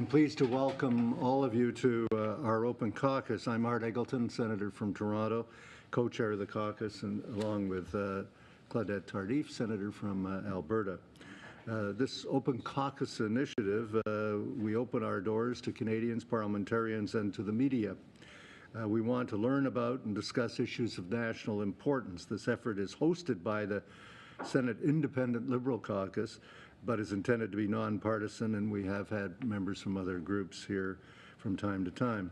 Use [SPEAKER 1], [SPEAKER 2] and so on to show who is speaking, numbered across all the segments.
[SPEAKER 1] pleased to welcome all of you to our Open Caucus. I'm Art Eggleton, Senator from Toronto, co-chair of the caucus, and along with Claudette Tardif, Senator from Alberta. This Open Caucus initiative, we open our doors to Canadians, parliamentarians, and to the media. We want to learn about and discuss issues of national importance. This effort is hosted by the Senate Independent Liberal Caucus, but is intended to be non-partisan, and we have had members from other groups here from time to time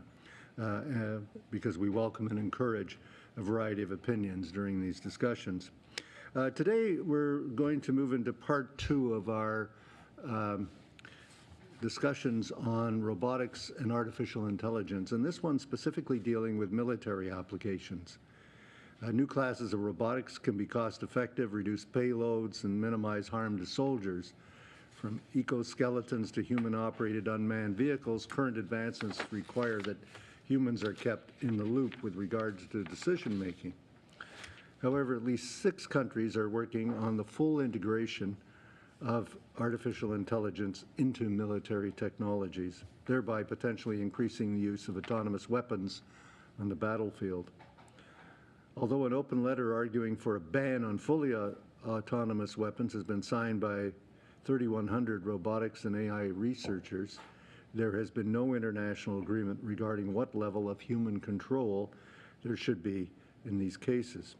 [SPEAKER 1] because we welcome and encourage a variety of opinions during these discussions. Today we're going to move into part 2 of our discussions on robotics and artificial intelligence, and this one specifically dealing with military applications. New classes of robotics can be cost-effective, reduce payloads, and minimize harm to soldiers. From exoskeletons to human-operated unmanned vehicles, current advancements require that humans are kept in the loop with regards to decision-making. However, at least 6 countries are working on the full integration of artificial intelligence into military technologies, thereby potentially increasing the use of autonomous weapons on the battlefield. Although an open letter arguing for a ban on fully autonomous weapons has been signed by 3,100 robotics and AI researchers, there has been no international agreement regarding what level of human control there should be in these cases.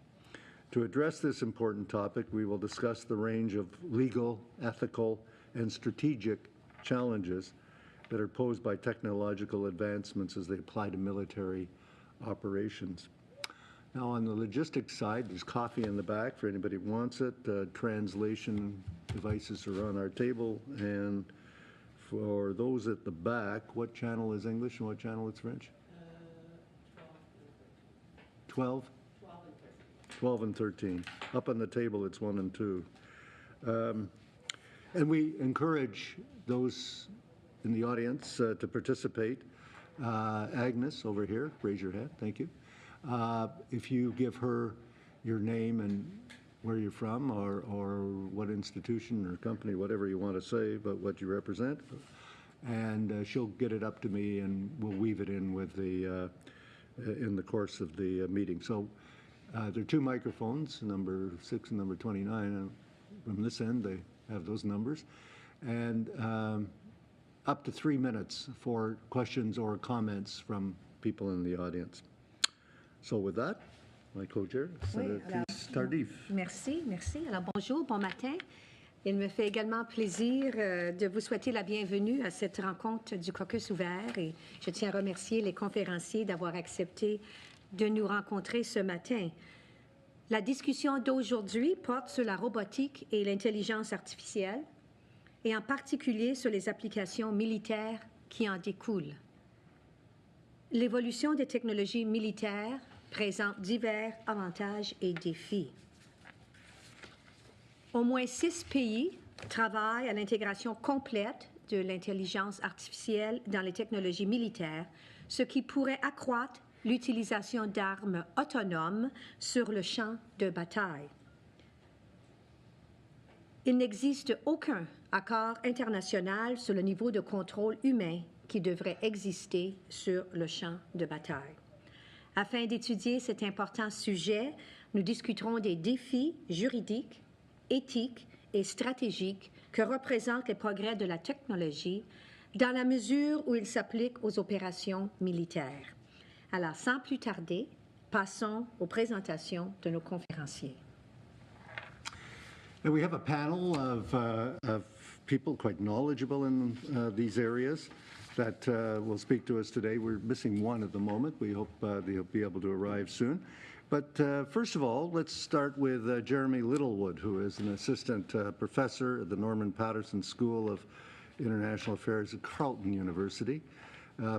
[SPEAKER 1] To address this important topic, we will discuss the range of legal, ethical, and strategic challenges that are posed by technological advancements as they apply to military operations. Now, on the logistics side, there's coffee in the back for anybody who wants it. Translation devices are on our table. And for those at the back, what channel is English and what channel is French? 12? 12 and 13. Up on the table, it's 1 and 2. And we encourage those in the audience to participate. Agnes, over here, raise your hand. Thank you. If you give her your name and where you're from or what institution or company, whatever you want to say about what you represent, and she'll get it up to me and we'll weave it in with the in the course of the meeting. So there are 2 microphones, number 6 and number 29, and from this end they have those numbers, and up to 3 minutes for questions or comments from people in the audience. So with that, my co-chair, Senator Tardif.
[SPEAKER 2] Merci. Alors bonjour, bon matin. Il me fait également plaisir de vous souhaiter la bienvenue à cette rencontre du caucus ouvert et je tiens à remercier les conférenciers d'avoir accepté de nous rencontrer ce matin. La discussion d'aujourd'hui porte sur la robotique et l'intelligence artificielle et en particulier sur les applications militaires qui en découlent. L'évolution des technologies militaires présente divers avantages et défis. Au moins 6 pays travaillent à l'intégration complète de l'intelligence artificielle dans les technologies militaires, ce qui pourrait accroître l'utilisation d'armes autonomes sur le champ de bataille. Il n'existe aucun accord international sur le niveau de contrôle humain qui devrait exister sur le champ de bataille. Afin d'étudier cet important sujet, nous discuterons des défis juridiques, éthiques et stratégiques que représentent les progrès de la technologie dans la mesure où ils s'appliquent aux opérations militaires. Alors, sans plus tarder, passons aux présentations de nos conférenciers.
[SPEAKER 1] Now we have a panel of people quite knowledgeable in these areas that will speak to us today. We're missing one at the moment. We hope they'll be able to arrive soon. But first of all, let's start with Jeremy Littlewood, who is an assistant professor at the Norman Paterson School of International Affairs at Carleton University.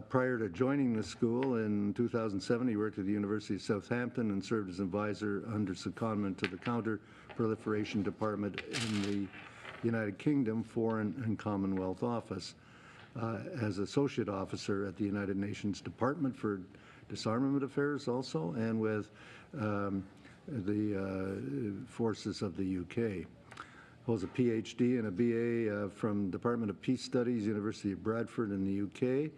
[SPEAKER 1] Prior to joining the school in 2007, he worked at the University of Southampton and served as advisor under secondment to the Counter-Proliferation Department in the United Kingdom Foreign and Commonwealth Office. As associate officer at the United Nations Department for Disarmament Affairs also, and with the forces of the UK. holds a PhD and a BA from Department of Peace Studies, University of Bradford in the UK.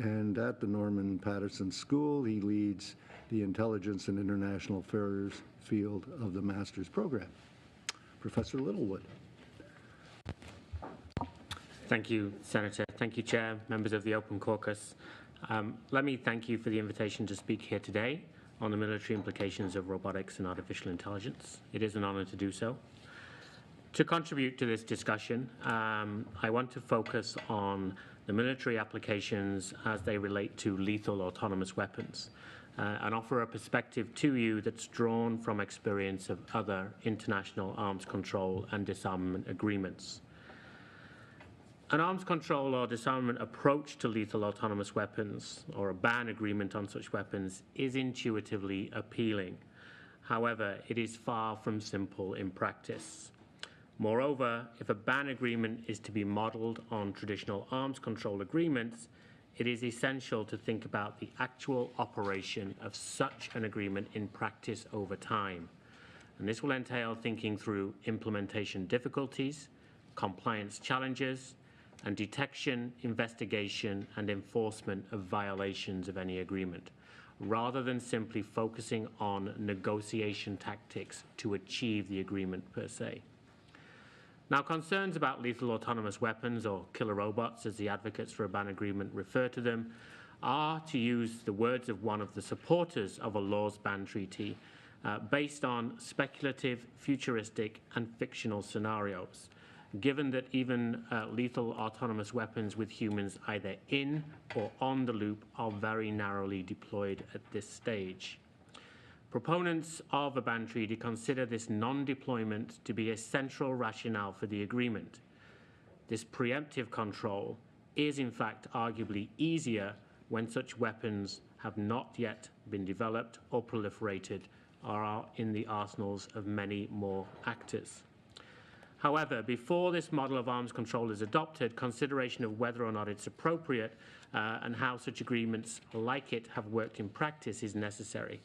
[SPEAKER 1] And at the Norman Paterson School, he leads the Intelligence and International Affairs field of the master's program. Professor Littlewood.
[SPEAKER 3] Thank you, Senator. Thank you, Chair, members of the Open Caucus. Let me thank you for the invitation to speak here today on the military implications of robotics and artificial intelligence. It is an honor to do so. To contribute to this discussion, I want to focus on the military applications as they relate to lethal autonomous weapons and offer a perspective to you that's drawn from experience of other international arms control and disarmament agreements. An arms control or disarmament approach to lethal autonomous weapons, or a ban agreement on such weapons, is intuitively appealing. However, it is far from simple in practice. Moreover, if a ban agreement is to be modelled on traditional arms control agreements, it is essential to think about the actual operation of such an agreement in practice over time. And this will entail thinking through implementation difficulties, compliance challenges, and detection, investigation, and enforcement of violations of any agreement, rather than simply focusing on negotiation tactics to achieve the agreement per se. Now, concerns about lethal autonomous weapons, or killer robots, as the advocates for a ban agreement refer to them, are, to use the words of one of the supporters of a laws ban treaty, based on speculative, futuristic, and fictional scenarios, given that even lethal autonomous weapons with humans either in or on the loop are very narrowly deployed at this stage. Proponents of a ban treaty consider this non-deployment to be a central rationale for the agreement. This preemptive control is in fact arguably easier when such weapons have not yet been developed or proliferated or are in the arsenals of many more actors. However, before this model of arms control is adopted, consideration of whether or not it's appropriate and how such agreements like it have worked in practice is necessary.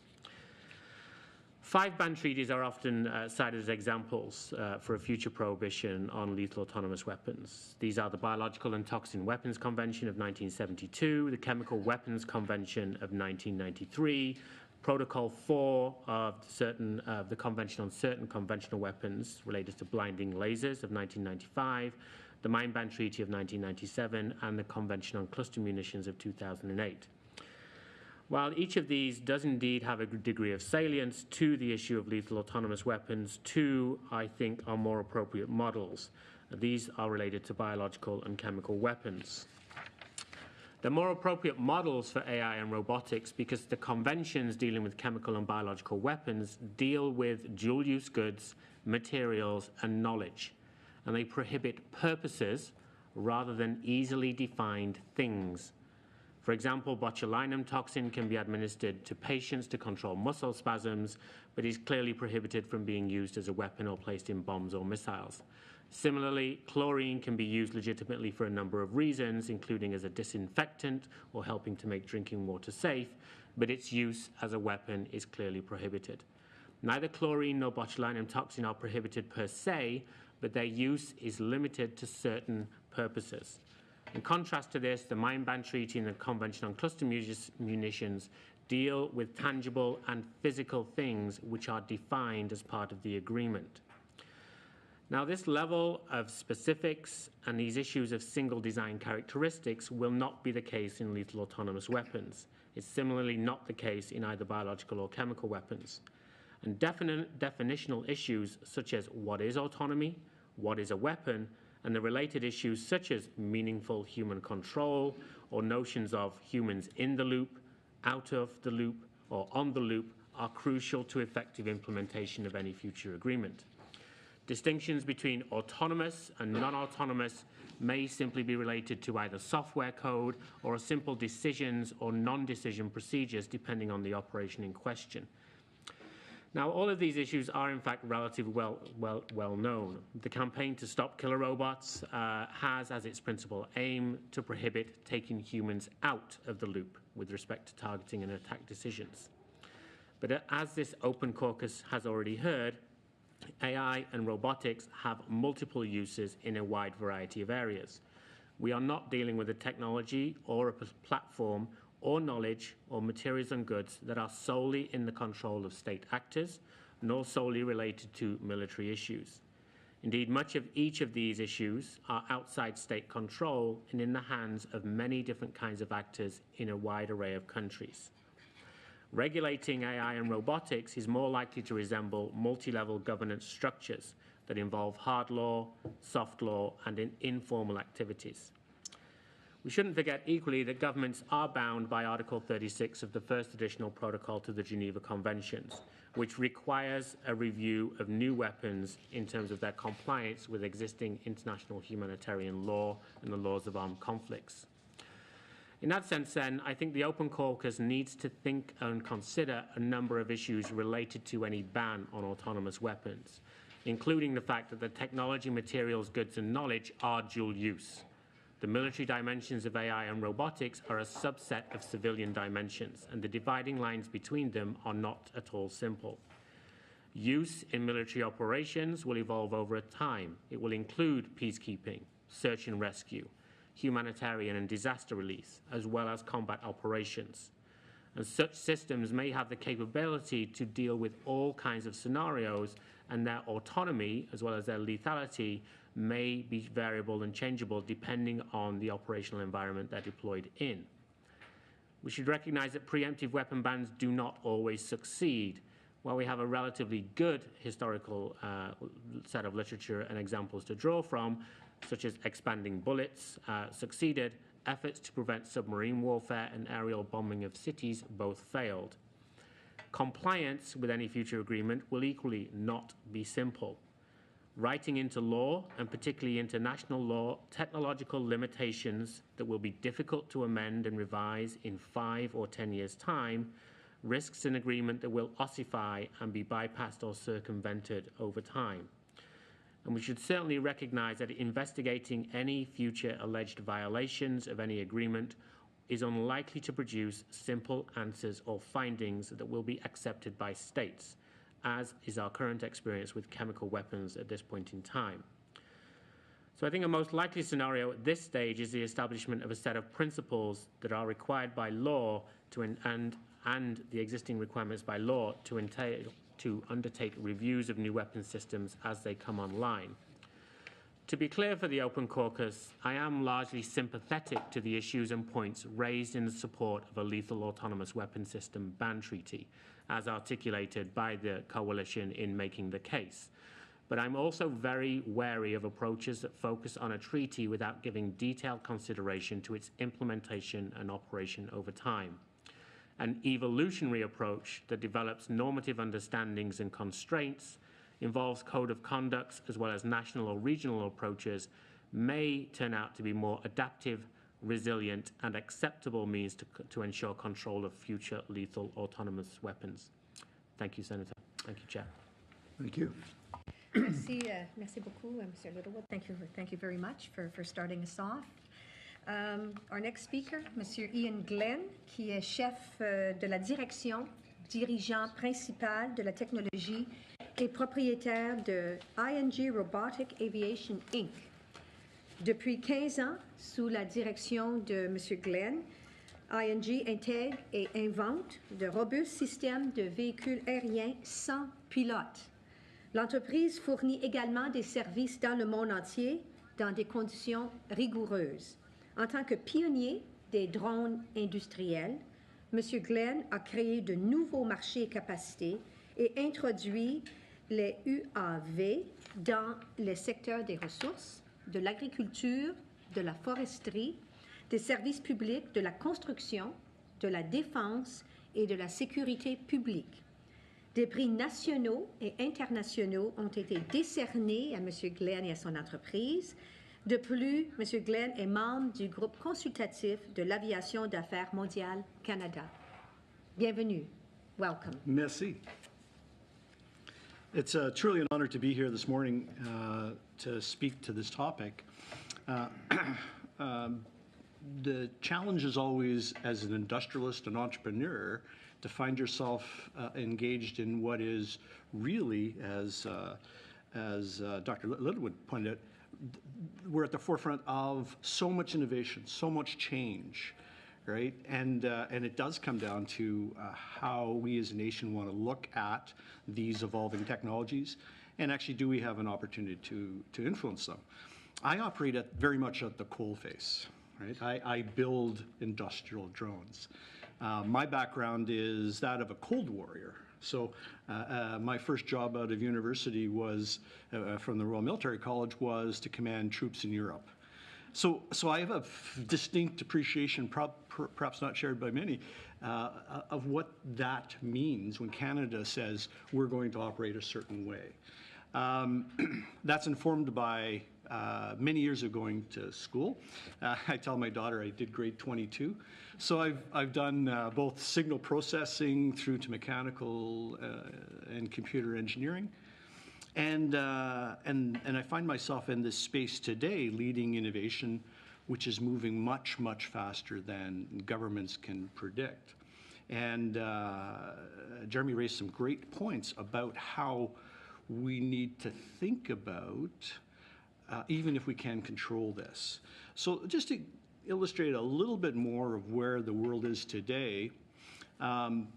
[SPEAKER 3] 5 ban treaties are often cited as examples for a future prohibition on lethal autonomous weapons. These are the Biological and Toxin Weapons Convention of 1972, the Chemical Weapons Convention of 1993, Protocol 4 of the Convention on Certain Conventional Weapons related to blinding lasers of 1995, the Mine Ban Treaty of 1997, and the Convention on Cluster Munitions of 2008. While each of these does indeed have a degree of salience to the issue of lethal autonomous weapons, 2, I think, are more appropriate models. These are related to biological and chemical weapons. They're more appropriate models for AI and robotics because the conventions dealing with chemical and biological weapons deal with dual-use goods, materials, and knowledge, and they prohibit purposes rather than easily defined things. For example, botulinum toxin can be administered to patients to control muscle spasms, but is clearly prohibited from being used as a weapon or placed in bombs or missiles. Similarly, chlorine can be used legitimately for a number of reasons, including as a disinfectant or helping to make drinking water safe, but its use as a weapon is clearly prohibited. Neither chlorine nor botulinum toxin are prohibited per se, but their use is limited to certain purposes. In contrast to this, the Mine Ban Treaty and the Convention on Cluster Munitions deal with tangible and physical things which are defined as part of the agreement. Now, this level of specifics and these issues of single design characteristics will not be the case in lethal autonomous weapons. It's similarly not the case in either biological or chemical weapons. And definitional issues such as what is autonomy, what is a weapon, and the related issues such as meaningful human control or notions of humans in the loop, out of the loop, or on the loop are crucial to effective implementation of any future agreement. Distinctions between autonomous and non-autonomous may simply be related to either software code or simple decisions or non-decision procedures depending on the operation in question. Now, all of these issues are, in fact, relatively well known. The campaign to stop killer robots has as its principal aim to prohibit taking humans out of the loop with respect to targeting and attack decisions. But as this Open Caucus has already heard, AI and robotics have multiple uses in a wide variety of areas. We are not dealing with a technology or a platform or knowledge or materials and goods that are solely in the control of state actors, nor solely related to military issues. Indeed, much of each of these issues are outside state control and in the hands of many different kinds of actors in a wide array of countries. Regulating AI and robotics is more likely to resemble multi-level governance structures that involve hard law, soft law, and informal activities. We shouldn't forget equally that governments are bound by Article 36 of the First Additional Protocol to the Geneva Conventions, which requires a review of new weapons in terms of their compliance with existing international humanitarian law and the laws of armed conflicts. In that sense, then, I think the Open Caucus needs to think and consider a number of issues related to any ban on autonomous weapons, including the fact that the technology, materials, goods and knowledge are dual use. The military dimensions of AI and robotics are a subset of civilian dimensions, and the dividing lines between them are not at all simple. Use in military operations will evolve over time. It will include peacekeeping, search and rescue, humanitarian and disaster relief, as well as combat operations. And such systems may have the capability to deal with all kinds of scenarios, and their autonomy, as well as their lethality, may be variable and changeable depending on the operational environment they're deployed in. We should recognize that preemptive weapon bans do not always succeed. While we have a relatively good historical set of literature and examples to draw from, such as expanding bullets, succeeded, efforts to prevent submarine warfare and aerial bombing of cities both failed. Compliance with any future agreement will equally not be simple. Writing into law, and particularly international law, technological limitations that will be difficult to amend and revise in 5 or 10 years' time risks an agreement that will ossify and be bypassed or circumvented over time. And we should certainly recognize that investigating any future alleged violations of any agreement is unlikely to produce simple answers or findings that will be accepted by states, as is our current experience with chemical weapons at this point in time. So I think a most likely scenario at this stage is the establishment of a set of principles that are required by law and the existing requirements by law to undertake reviews of new weapons systems as they come online. To be clear for the Open Caucus, I am largely sympathetic to the issues and points raised in the support of a lethal autonomous weapons system ban treaty, as articulated by the coalition in making the case. But I'm also very wary of approaches that focus on a treaty without giving detailed consideration to its implementation and operation over time. An evolutionary approach that develops normative understandings and constraints, involves code of conducts as well as national or regional approaches, may turn out to be more adaptive, resilient and acceptable means to ensure control of future lethal autonomous weapons. Thank you, Senator. Thank you, Chair.
[SPEAKER 1] Thank you.
[SPEAKER 2] Merci, merci beaucoup, Mr. Littlewood. Thank you very much for starting us off. Our next speaker, Monsieur Ian Glenn, qui est chef de la direction, dirigeant principal de la technologie et propriétaire de ING Robotic Aviation Inc. Depuis 15 ans, sous la direction de Monsieur Glenn, ING intègre et invente de robustes systèmes de véhicules aériens sans pilote. L'entreprise fournit également des services dans le monde entier dans des conditions rigoureuses. En tant que pionnier des drones industriels, M. Glenn a créé de nouveaux marchés et capacités et introduit les UAV dans les secteurs des ressources, de l'agriculture, de la foresterie, des services publics, de la construction, de la défense et de la sécurité publique. Des prix nationaux et internationaux ont été décernés à M. Glenn et à son entreprise. De plus, M. Glenn est membre du groupe consultatif de l'Aviation d'affaires mondiale Canada. Bienvenue. Welcome.
[SPEAKER 4] Merci. It's truly an honor to be here this morning to speak to this topic. The challenge is always, as an industrialist and entrepreneur, to find yourself engaged in what is really, as Dr. Littlewood pointed out, we're at the forefront of so much innovation, so much change, right? And it does come down to how we as a nation want to look at these evolving technologies, and actually, do we have an opportunity to influence them? I operate very much at the coalface, right? I build industrial drones. My background is that of a Cold Warrior. So my first job out of university was, from the Royal Military College, was to command troops in Europe. So I have a distinct appreciation, perhaps not shared by many, of what that means when Canada says we're going to operate a certain way. That's informed by many years of going to school. I tell my daughter I did grade 22. So I've done both signal processing through to mechanical and computer engineering. And I find myself in this space today leading innovation, which is moving much, much faster than governments can predict. And Jeremy raised some great points about how we need to think about, even if we can control this. So just to illustrate a little bit more of where the world is today,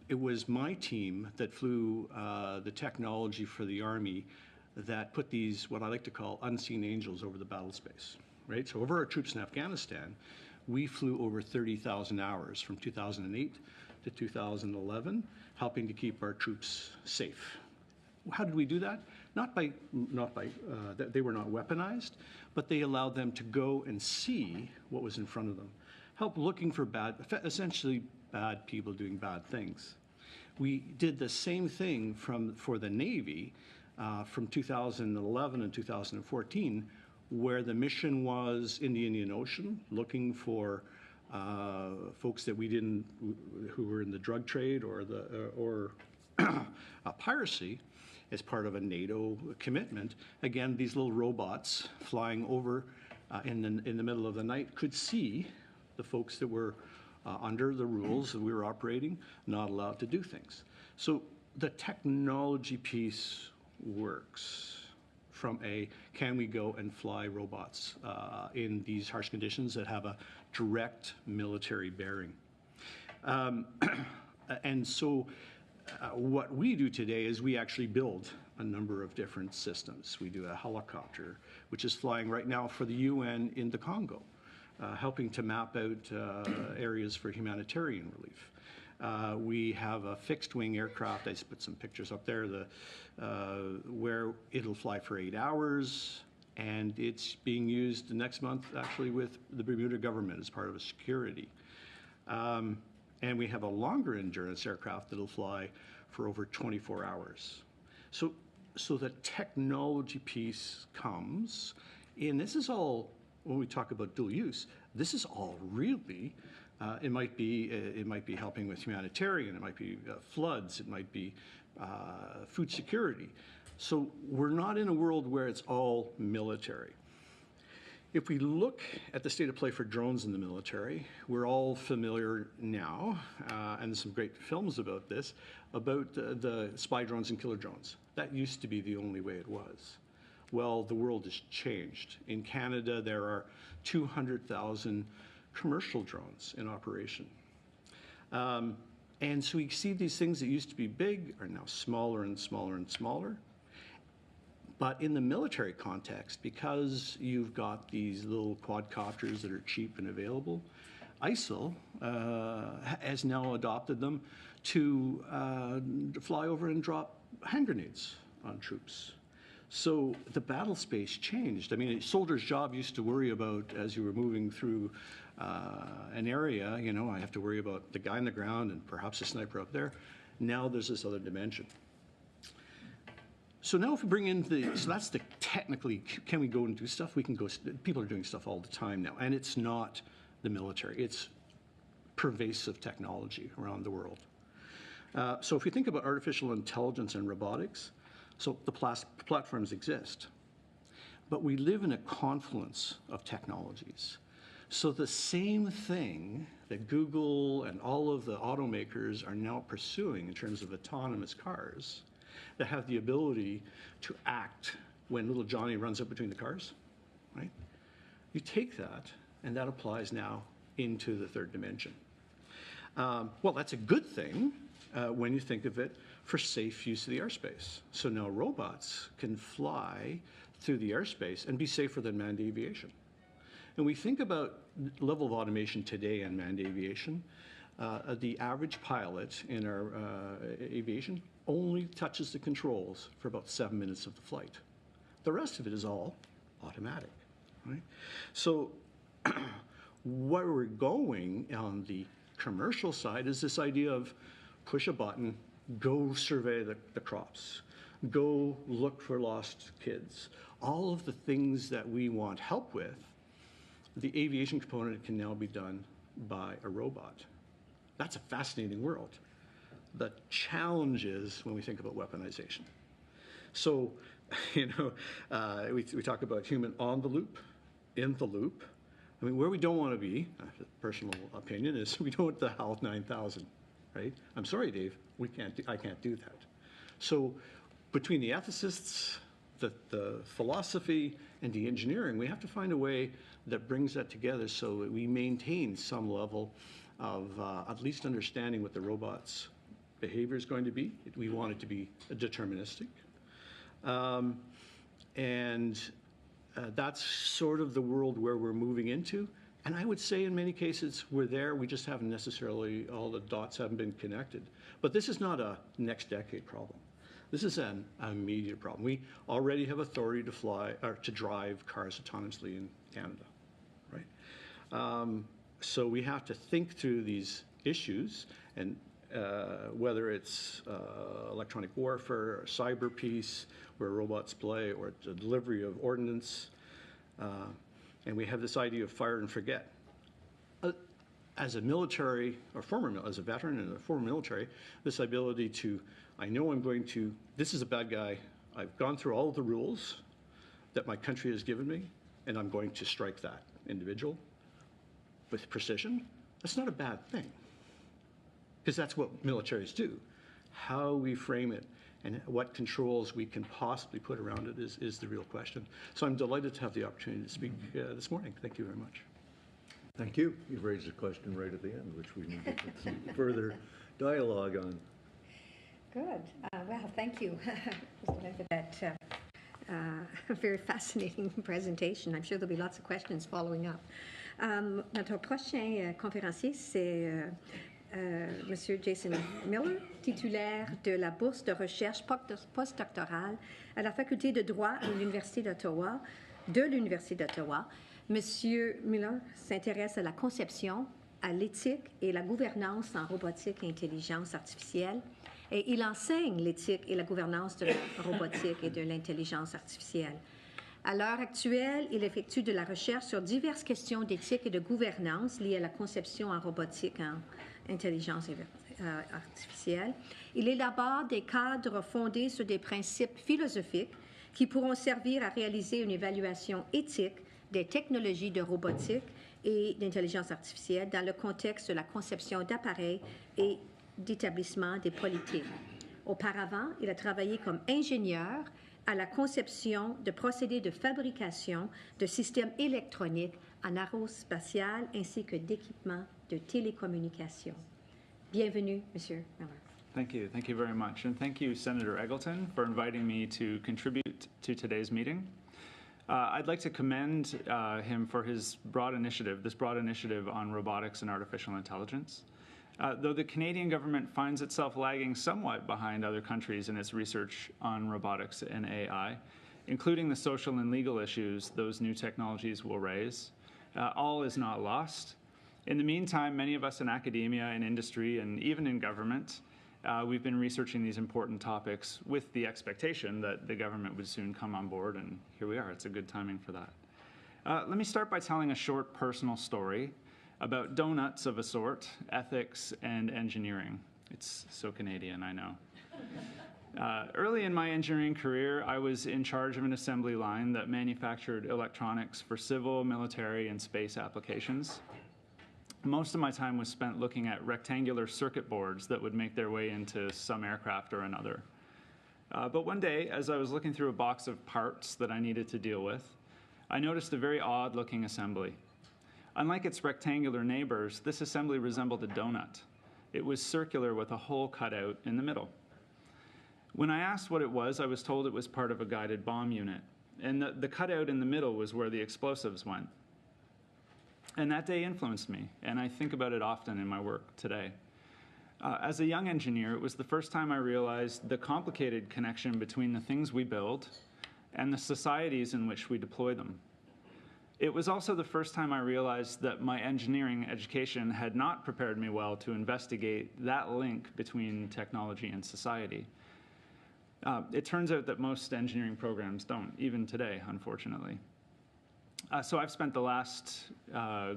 [SPEAKER 4] it was my team that flew the technology for the Army that put these, what I like to call, unseen angels over the battle space, right? So over our troops in Afghanistan, we flew over 30,000 hours from 2008 to 2011, helping to keep our troops safe. How did we do that? Not by they were not weaponized, but they allowed them to go and see what was in front of them, help looking for essentially bad people doing bad things. We did the same thing for the Navy from 2011 and 2014, where the mission was in the Indian Ocean, looking for folks that we didn't, who were in the drug trade or piracy, as part of a NATO commitment. Again, these little robots flying over in the middle of the night could see the folks that were under the rules that we were operating, not allowed to do things. So the technology piece works from can we go and fly robots in these harsh conditions that have a direct military bearing. And so what we do today is we actually build a number of different systems. We do a helicopter, which is flying right now for the UN in the Congo, helping to map out areas for humanitarian relief. We have a fixed-wing aircraft. I put some pictures up there, where it'll fly for 8 hours, and it's being used next month actually with the Bermuda government as part of a security. And we have a longer endurance aircraft that'll fly for over 24 hours. So the technology piece comes, and this is all, when we talk about dual use, this is all really, it might be helping with humanitarian, it might be floods, it might be food security. So we're not in a world where it's all military. If we look at the state of play for drones in the military, we're all familiar now, and there's some great films about this, about the spy drones and killer drones. That used to be the only way it was. Well, the world has changed. In Canada, there are 200,000 commercial drones in operation. And so we see these things that used to be big are now smaller and smaller and smaller. But in the military context, because you've got these little quadcopters that are cheap and available, ISIL has now adopted them to fly over and drop hand grenades on troops. So the battle space changed. I mean, a soldier's job used to worry about, as you were moving through an area, you know, I have to worry about the guy on the ground and perhaps a sniper up there. Now there's this other dimension. So now if we bring in so that's the technically, can we go and do stuff? We can go, people are doing stuff all the time now, and it's not the military, it's pervasive technology around the world. So if we think about artificial intelligence and robotics, so the platforms exist, but we live in a confluence of technologies. So the same thing that Google and all of the automakers are now pursuing in terms of autonomous cars that have the ability to act when little Johnny runs up between the cars, right? You take that, and that applies now into the third dimension. Well, that's a good thing when you think of it for safe use of the airspace. So now robots can fly through the airspace and be safer than manned aviation. And we think about level of automation today in manned aviation. The average pilot in our aviation only touches the controls for about 7 minutes of the flight. The rest of it is all automatic, right? So where we're going on the commercial side is this idea of push a button, go survey the crops, go look for lost kids. All of the things that we want help with, the aviation component can now be done by a robot. That's a fascinating world. The challenge is when we think about weaponization. So, you know, we talk about human on the loop, in the loop. I mean, where we don't want to be, personal opinion, is we don't want the HAL 9000, right? I'm sorry, Dave, I can't do that. So between the ethicists, the philosophy, and the engineering, we have to find a way that brings that together so that we maintain some level of at least understanding what the robot's behavior is going to be. We want it to be deterministic. That's sort of the world where we're moving into. And I would say in many cases we're there, we just haven't necessarily, all the dots haven't been connected. But this is not a next decade problem. This is an immediate problem. We already have authority to fly, or to drive cars autonomously in Canada, right? So we have to think through these issues, and whether it's electronic warfare, or cyber peace, where robots play, or the delivery of ordnance. And we have this idea of fire and forget. As a military, or as a veteran and a former military, this ability to, I know I'm going to, this is a bad guy, I've gone through all of the rules that my country has given me, and I'm going to strike that individual with precision. That's not a bad thing, because that's what militaries do. How we frame it and what controls we can possibly put around it is the real question. So I'm delighted to have the opportunity to speak this morning. Thank you very much.
[SPEAKER 1] Thank you. You've raised a question right at the end, which we need to put some further dialogue on.
[SPEAKER 2] Good. Well, thank you for that very fascinating presentation. I'm sure there'll be lots of questions following up. Notre prochain conférencier, c'est Monsieur Jason Millar, titulaire de la bourse de recherche postdoctorale à la faculté de droit de l'Université d'Ottawa. Monsieur Millar s'intéresse à la conception, à l'éthique et la gouvernance en robotique et intelligence artificielle. Et il enseigne l'éthique et la gouvernance de la robotique et de l'intelligence artificielle. À l'heure actuelle, il effectue de la recherche sur diverses questions d'éthique et de gouvernance liées à la conception en robotique et en intelligence artificielle. Il élabore des cadres fondés sur des principes philosophiques qui pourront servir à réaliser une évaluation éthique des technologies de robotique et d'intelligence artificielle dans le contexte de la conception d'appareils et d'établissement des politiques. Auparavant, il a travaillé comme ingénieur à la conception de procédés de fabrication de systèmes électroniques en aérospatial ainsi que d'équipements de télécommunications. Bienvenue, Monsieur Millar.
[SPEAKER 5] Thank you. Thank you very much. And thank you, Senator Eggleton, for inviting me to contribute to today's meeting. I'd like to commend him for his broad initiative, this broad initiative on robotics and artificial intelligence. Though the Canadian government finds itself lagging somewhat behind other countries in its research on robotics and AI, including the social and legal issues those new technologies will raise, all is not lost. In the meantime, many of us in academia and industry and even in government, we've been researching these important topics with the expectation that the government would soon come on board, and here we are. It's a good timing for that. Let me start by telling a short personal story about donuts of a sort, ethics, and engineering. It's so Canadian, I know. Early in my engineering career, I was in charge of an assembly line that manufactured electronics for civil, military, and space applications. Most of my time was spent looking at rectangular circuit boards that would make their way into some aircraft or another. But one day, as I was looking through a box of parts that I needed to deal with, I noticed a very odd-looking assembly. Unlike its rectangular neighbors, this assembly resembled a donut. It was circular with a hole cut out in the middle. When I asked what it was, I was told it was part of a guided bomb unit, and the cutout in the middle was where the explosives went. And that day influenced me, and I think about it often in my work today. As a young engineer, it was the first time I realized the complicated connection between the things we build and the societies in which we deploy them. It was also the first time I realized that my engineering education had not prepared me well to investigate that link between technology and society. It turns out that most engineering programs don't, even today, unfortunately. So I've spent the last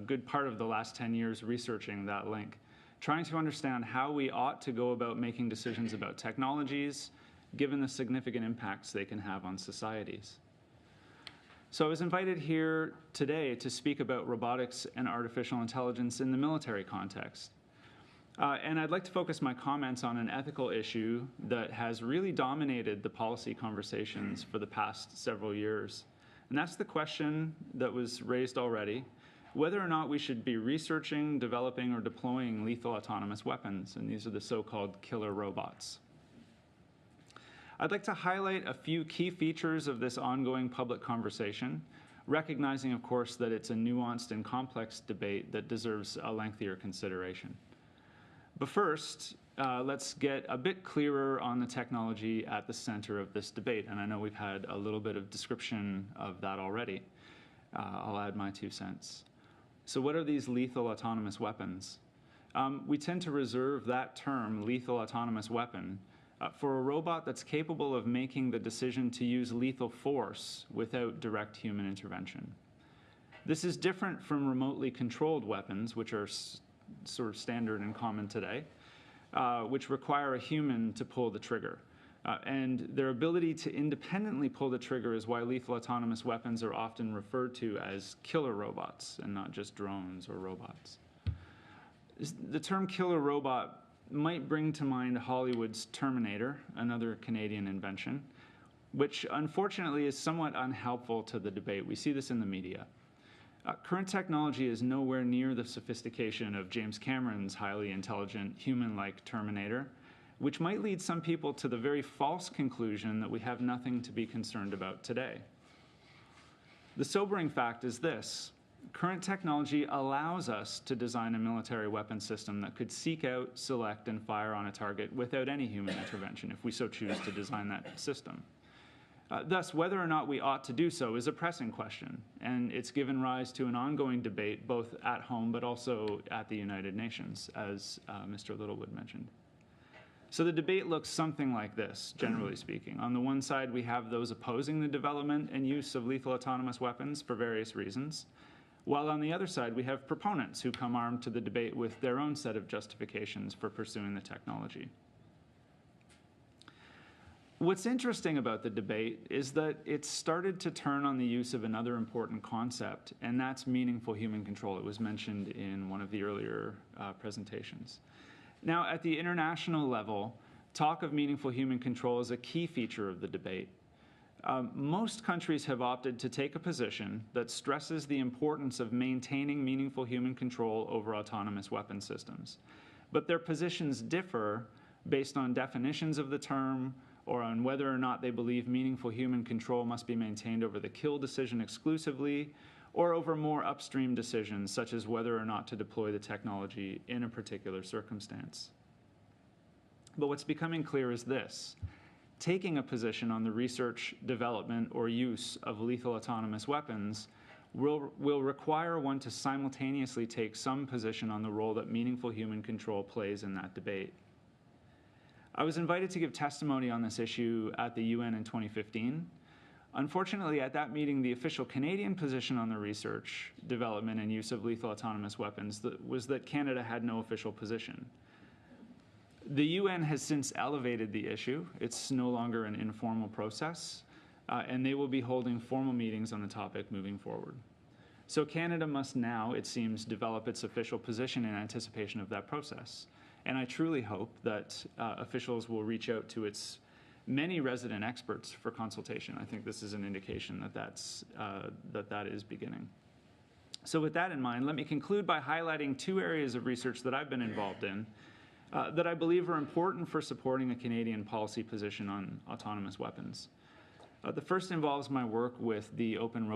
[SPEAKER 5] good part of the last 10 years researching that link, trying to understand how we ought to go about making decisions about technologies, given the significant impacts they can have on societies. So I was invited here today to speak about robotics and artificial intelligence in the military context. And I'd like to focus my comments on an ethical issue that has really dominated the policy conversations for the past several years. And that's the question that was raised already, whether or not we should be researching, developing, or deploying lethal autonomous weapons, and these are the so-called killer robots. I'd like to highlight a few key features of this ongoing public conversation, recognizing, of course, that it's a nuanced and complex debate that deserves a lengthier consideration. But first, let's get a bit clearer on the technology at the center of this debate, and I know we've had a little bit of description of that already. I'll add my 2 cents. So what are these lethal autonomous weapons? We tend to reserve that term, lethal autonomous weapon, for a robot that's capable of making the decision to use lethal force without direct human intervention. This is different from remotely controlled weapons, which are sort of standard and common today, which require a human to pull the trigger. And their ability to independently pull the trigger is why lethal autonomous weapons are often referred to as killer robots and not just drones or robots. The term killer robot might bring to mind Hollywood's Terminator, another Canadian invention, which unfortunately is somewhat unhelpful to the debate. We see this in the media. Current technology is nowhere near the sophistication of James Cameron's highly intelligent, human-like Terminator, which might lead some people to the very false conclusion that we have nothing to be concerned about today. The sobering fact is this: current technology allows us to design a military weapon system that could seek out, select, and fire on a target without any human intervention if we so choose to design that system. Thus, whether or not we ought to do so is a pressing question, and it's given rise to an ongoing debate both at home but also at the United Nations, as Mr. Littlewood mentioned. So the debate looks something like this, generally speaking. On the one side, we have those opposing the development and use of lethal autonomous weapons for various reasons, while on the other side, we have proponents who come armed to the debate with their own set of justifications for pursuing the technology. What's interesting about the debate is that it's started to turn on the use of another important concept, and that's meaningful human control. It was mentioned in one of the earlier presentations. Now, at the international level, talk of meaningful human control is a key feature of the debate. Most countries have opted to take a position that stresses the importance of maintaining meaningful human control over autonomous weapon systems. But their positions differ based on definitions of the term or on whether or not they believe meaningful human control must be maintained over the kill decision exclusively or over more upstream decisions, such as whether or not to deploy the technology in a particular circumstance. But what's becoming clear is this: taking a position on the research, development, or use of lethal autonomous weapons will require one to simultaneously take some position on the role that meaningful human control plays in that debate. I was invited to give testimony on this issue at the UN in 2015. Unfortunately, at that meeting, the official Canadian position on the research, development, and use of lethal autonomous weapons was that Canada had no official position. The UN has since elevated the issue. It's no longer an informal process, and they will be holding formal meetings on the topic moving forward. So Canada must now, it seems, develop its official position in anticipation of that process. And I truly hope that officials will reach out to its many resident experts for consultation. I think this is an indication that that is beginning. So with that in mind, let me conclude by highlighting two areas of research that I've been involved in that I believe are important for supporting a Canadian policy position on autonomous weapons. The first involves my work with the Open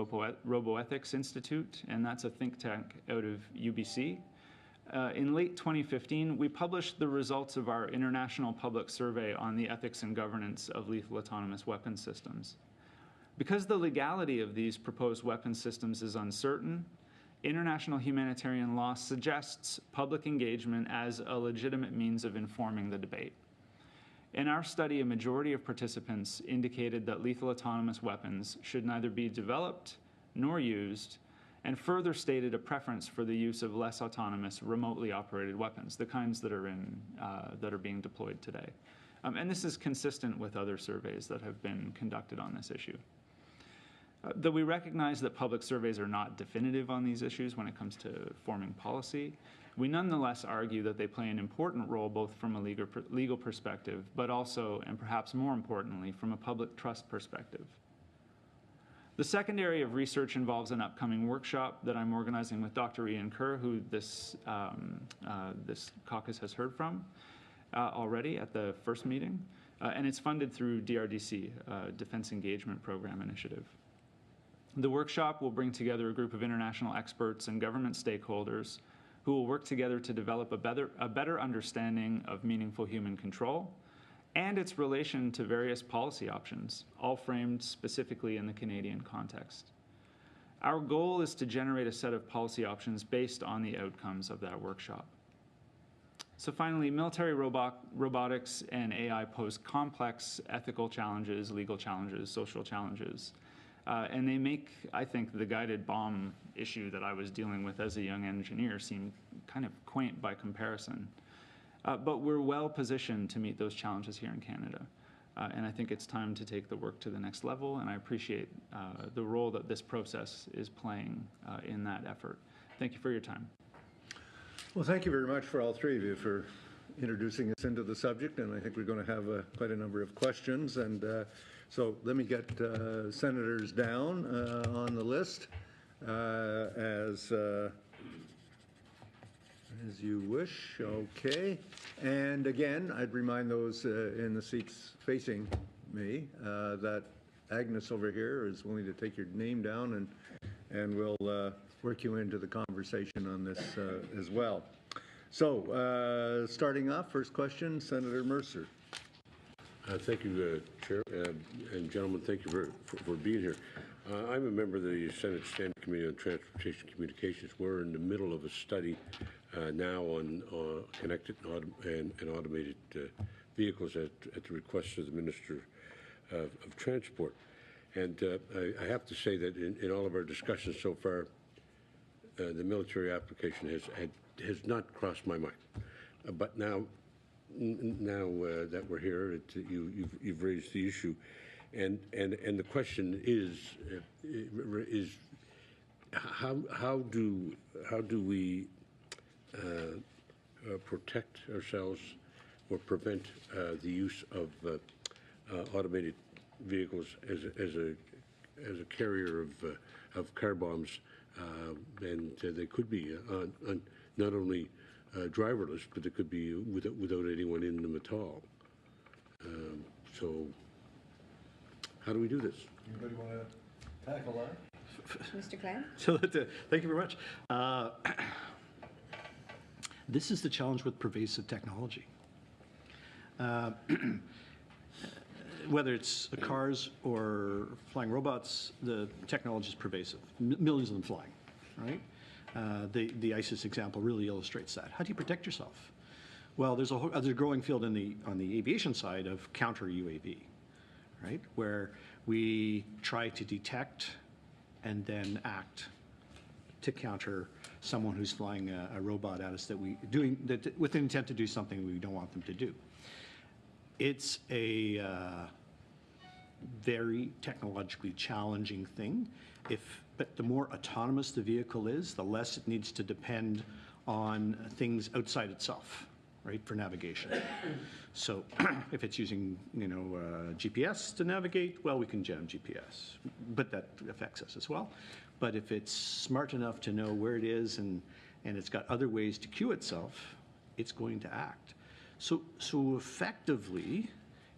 [SPEAKER 5] Robotics Institute, and that's a think tank out of UBC. In late 2015, we published the results of our international public survey on the ethics and governance of lethal autonomous weapon systems. Because the legality of these proposed weapon systems is uncertain, international humanitarian law suggests public engagement as a legitimate means of informing the debate. In our study, a majority of participants indicated that lethal autonomous weapons should neither be developed nor used, and further stated a preference for the use of less autonomous, remotely operated weapons, the kinds that are being deployed today. And this is consistent with other surveys that have been conducted on this issue. Though we recognize that public surveys are not definitive on these issues when it comes to forming policy, we nonetheless argue that they play an important role both from a legal perspective, but also, and perhaps more importantly, from a public trust perspective. The second area of research involves an upcoming workshop that I'm organizing with Dr. Ian Kerr, who this caucus has heard from already at the first meeting, and it's funded through DRDC, Defense Engagement Program Initiative. The workshop will bring together a group of international experts and government stakeholders who will work together to develop a better understanding of meaningful human control and its relation to various policy options, all framed specifically in the Canadian context. Our goal is to generate a set of policy options based on the outcomes of that workshop. So finally, military robotics and AI pose complex ethical challenges, legal challenges, social challenges. And they make, I think, the guided bomb issue that I was dealing with as a young engineer seem kind of quaint by comparison. But we're well positioned to meet those challenges here in Canada. And I think it's time to take the work to the next level, and I appreciate the role that this process is playing in that effort. Thank you for your time.
[SPEAKER 1] Well, thank you very much for all three of you for introducing us into the subject, and I think we're going to have quite a number of questions. And so let me get senators down on the list as you wish. Okay. And again, I'd remind those in the seats facing me that Agnes over here is willing to take your name down, and we'll work you into the conversation on this as well. So starting off, first question, Senator Mercer.
[SPEAKER 6] Thank you, Chair, and gentlemen, thank you for being here. I'm a member of the Senate Standing Committee on Transportation Communications. We're in the middle of a study now on connected and automated vehicles at the request of the Minister of Transport. And I have to say that in all of our discussions so far, the military application has not crossed my mind. But now that we're here, you've raised the issue, and the question is how do we protect ourselves or prevent the use of automated vehicles as a carrier of car bombs, and they could be not only driverless, but they could be without anyone in them at all. So how do we do this?
[SPEAKER 1] Anybody want to tackle that?
[SPEAKER 2] Mr. Glenn?
[SPEAKER 4] So thank you very much. This is the challenge with pervasive technology. Whether it's cars or flying robots, the technology is pervasive. Millions of them flying, right? The ISIS example really illustrates that. How do you protect yourself? Well, there's a growing field on the aviation side of counter UAV, right? Where we try to detect and then act to counter someone who's flying a robot at us with the intent to do something we don't want them to do. It's a very technologically challenging thing. But the more autonomous the vehicle is, the less it needs to depend on things outside itself, right, for navigation. So if it's using, GPS to navigate, well, we can jam GPS, but that affects us as well. But if it's smart enough to know where it is and it's got other ways to cue itself, it's going to act. So effectively,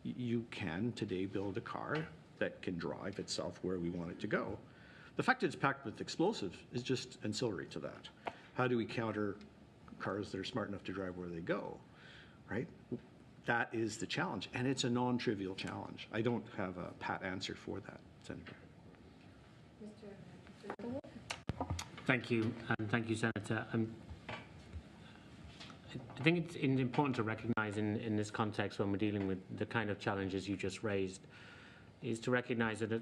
[SPEAKER 4] you can today build a car that can drive itself where we want it to go. The fact that it's packed with explosives is just ancillary to that. How do we counter cars that are smart enough to drive where they go, right? That is the challenge, and it's a non-trivial challenge. I don't have a pat answer for that, Senator.
[SPEAKER 3] Thank you, and thank you, Senator. I think it's important to recognize in this context, when we're dealing with the kind of challenges you just raised, is to recognize that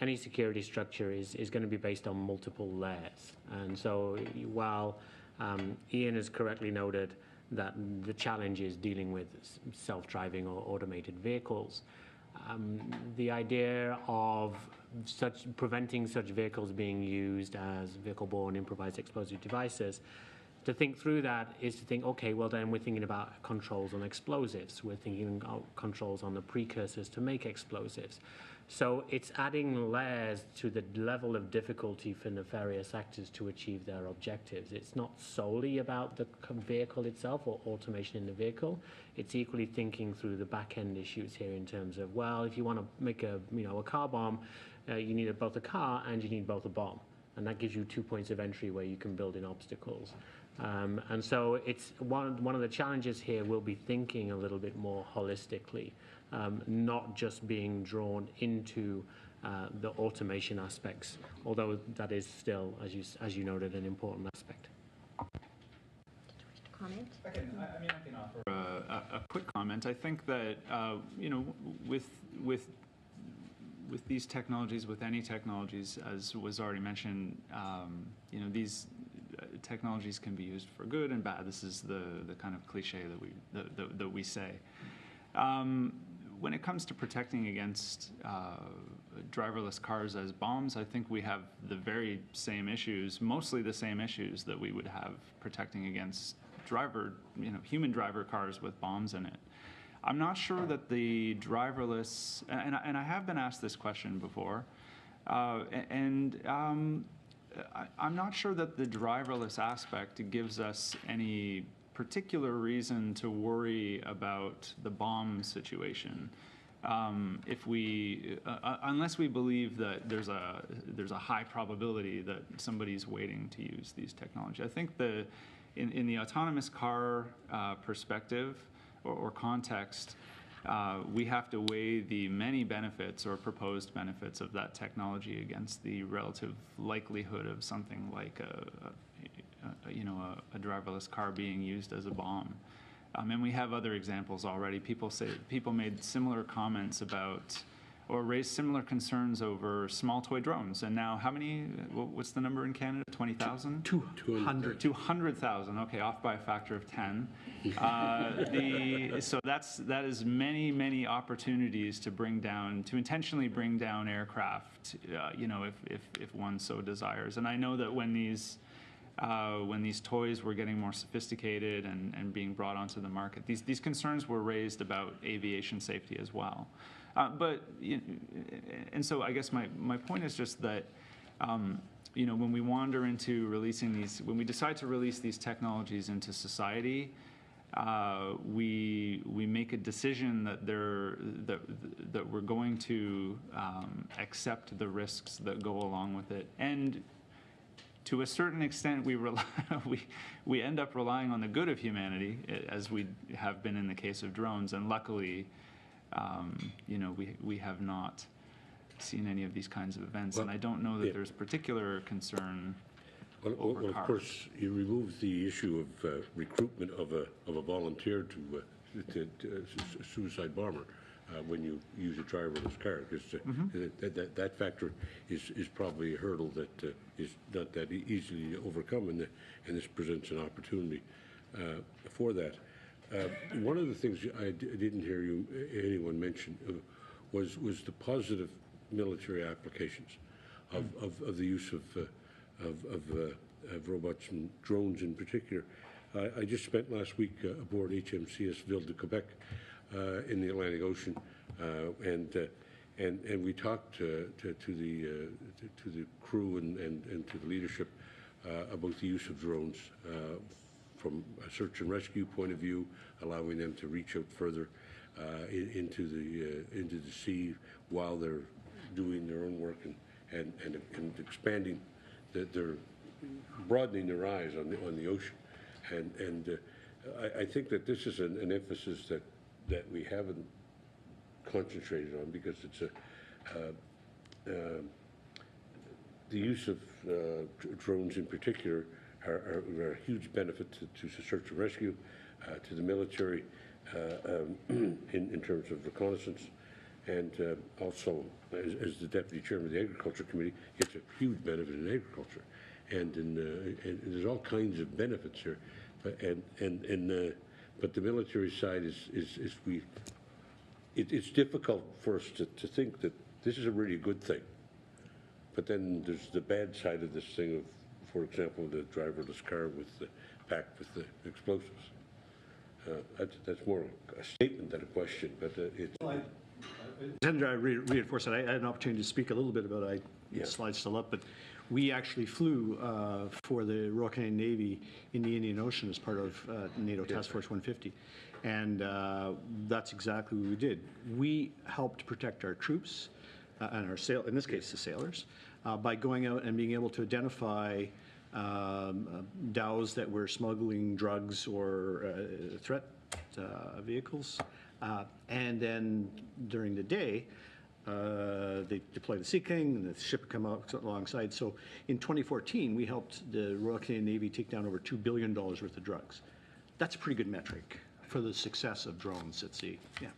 [SPEAKER 3] any security structure is going to be based on multiple layers. And so while Ian has correctly noted that the challenge is dealing with self-driving or automated vehicles, the idea of preventing such vehicles being used as vehicle-borne improvised explosive devices, to think through that is to think, okay, well then we're thinking about controls on explosives. We're thinking about controls on the precursors to make explosives. So it's adding layers to the level of difficulty for nefarious actors to achieve their objectives. It's not solely about the vehicle itself or automation in the vehicle. It's equally thinking through the back-end issues here in terms of, well, if you want to make a car bomb, you need both a car and you need both a bomb. And that gives you 2 points of entry where you can build in obstacles. And so it's one of the challenges here will be thinking a little bit more holistically, not just being drawn into the automation aspects, although that is still, as you noted, an important aspect.
[SPEAKER 2] Comment?
[SPEAKER 5] I can offer a quick comment. I think that with these technologies, with any technologies, as was already mentioned, these technologies can be used for good and bad. This is the kind of cliche that we say. When it comes to protecting against driverless cars as bombs, I think we have the very same issues, mostly the same issues that we would have protecting against human driver cars with bombs in it. I'm not sure that the driverless, and I have been asked this question before, I'm not sure that the driverless aspect gives us any particular reason to worry about the bomb situation. Unless we believe that there's a high probability that somebody's waiting to use these technologies. I think in the autonomous car perspective or context, we have to weigh the many benefits or proposed benefits of that technology against the relative likelihood of something like a driverless car being used as a bomb. And we have other examples already. People made similar comments about or raised similar concerns over small toy drones. And now what's the number in Canada? 20,000?
[SPEAKER 4] 200.
[SPEAKER 5] 200,000, okay, off by a factor of 10. So that is many opportunities to intentionally bring down aircraft, if one so desires. And I know that when these toys were getting more sophisticated and being brought onto the market, these concerns were raised about aviation safety as well. And so I guess my point is just that, when we wander into when we decide to release these technologies into society, we make a decision that we're going to accept the risks that go along with it. And to a certain extent, we end up relying on the good of humanity, as we have been in the case of drones. And luckily, we have not seen any of these kinds of events, and I don't know that there's particular concern.
[SPEAKER 6] Well, of course, you remove the issue of recruitment of a volunteer to suicide bomber when you use a driverless car, because that factor is probably a hurdle that is not that easily overcome, and this presents an opportunity for that. One of the things I didn't hear anyone mention was the positive military applications of the use of robots and drones in particular. I just spent last week aboard HMCS Ville de Quebec in the Atlantic Ocean, and we talked to the crew and to the leadership about the use of drones from a search and rescue point of view, allowing them to reach out further into the sea while they're doing their own work and expanding their broadening their eyes on the ocean. And I think that this is an emphasis that we haven't concentrated on, because it's the use of drones in particular are a huge benefit to search and rescue, to the military in terms of reconnaissance, and also as the Deputy Chairman of the Agriculture Committee, it's a huge benefit in agriculture, and there's all kinds of benefits here, but the military side it's difficult for us to think that this is a really good thing. But then there's the bad side of this thing of, for example, the driverless car packed with the explosives. That's more a statement than a question, but it's...
[SPEAKER 4] Senator, I reinforce that. I had an opportunity to speak a little bit about it. The slide's still up, but we actually flew for the Royal Canadian Navy in the Indian Ocean as part of NATO Task Force 150. And that's exactly what we did. We helped protect our troops and our in this case, the sailors, by going out and being able to identify dhows that were smuggling drugs or threat vehicles. And then during the day, they deploy the Sea King, and the ship would come out alongside. So in 2014, we helped the Royal Canadian Navy take down over $2 billion worth of drugs. That's a pretty good metric for the success of drones at sea. Yeah.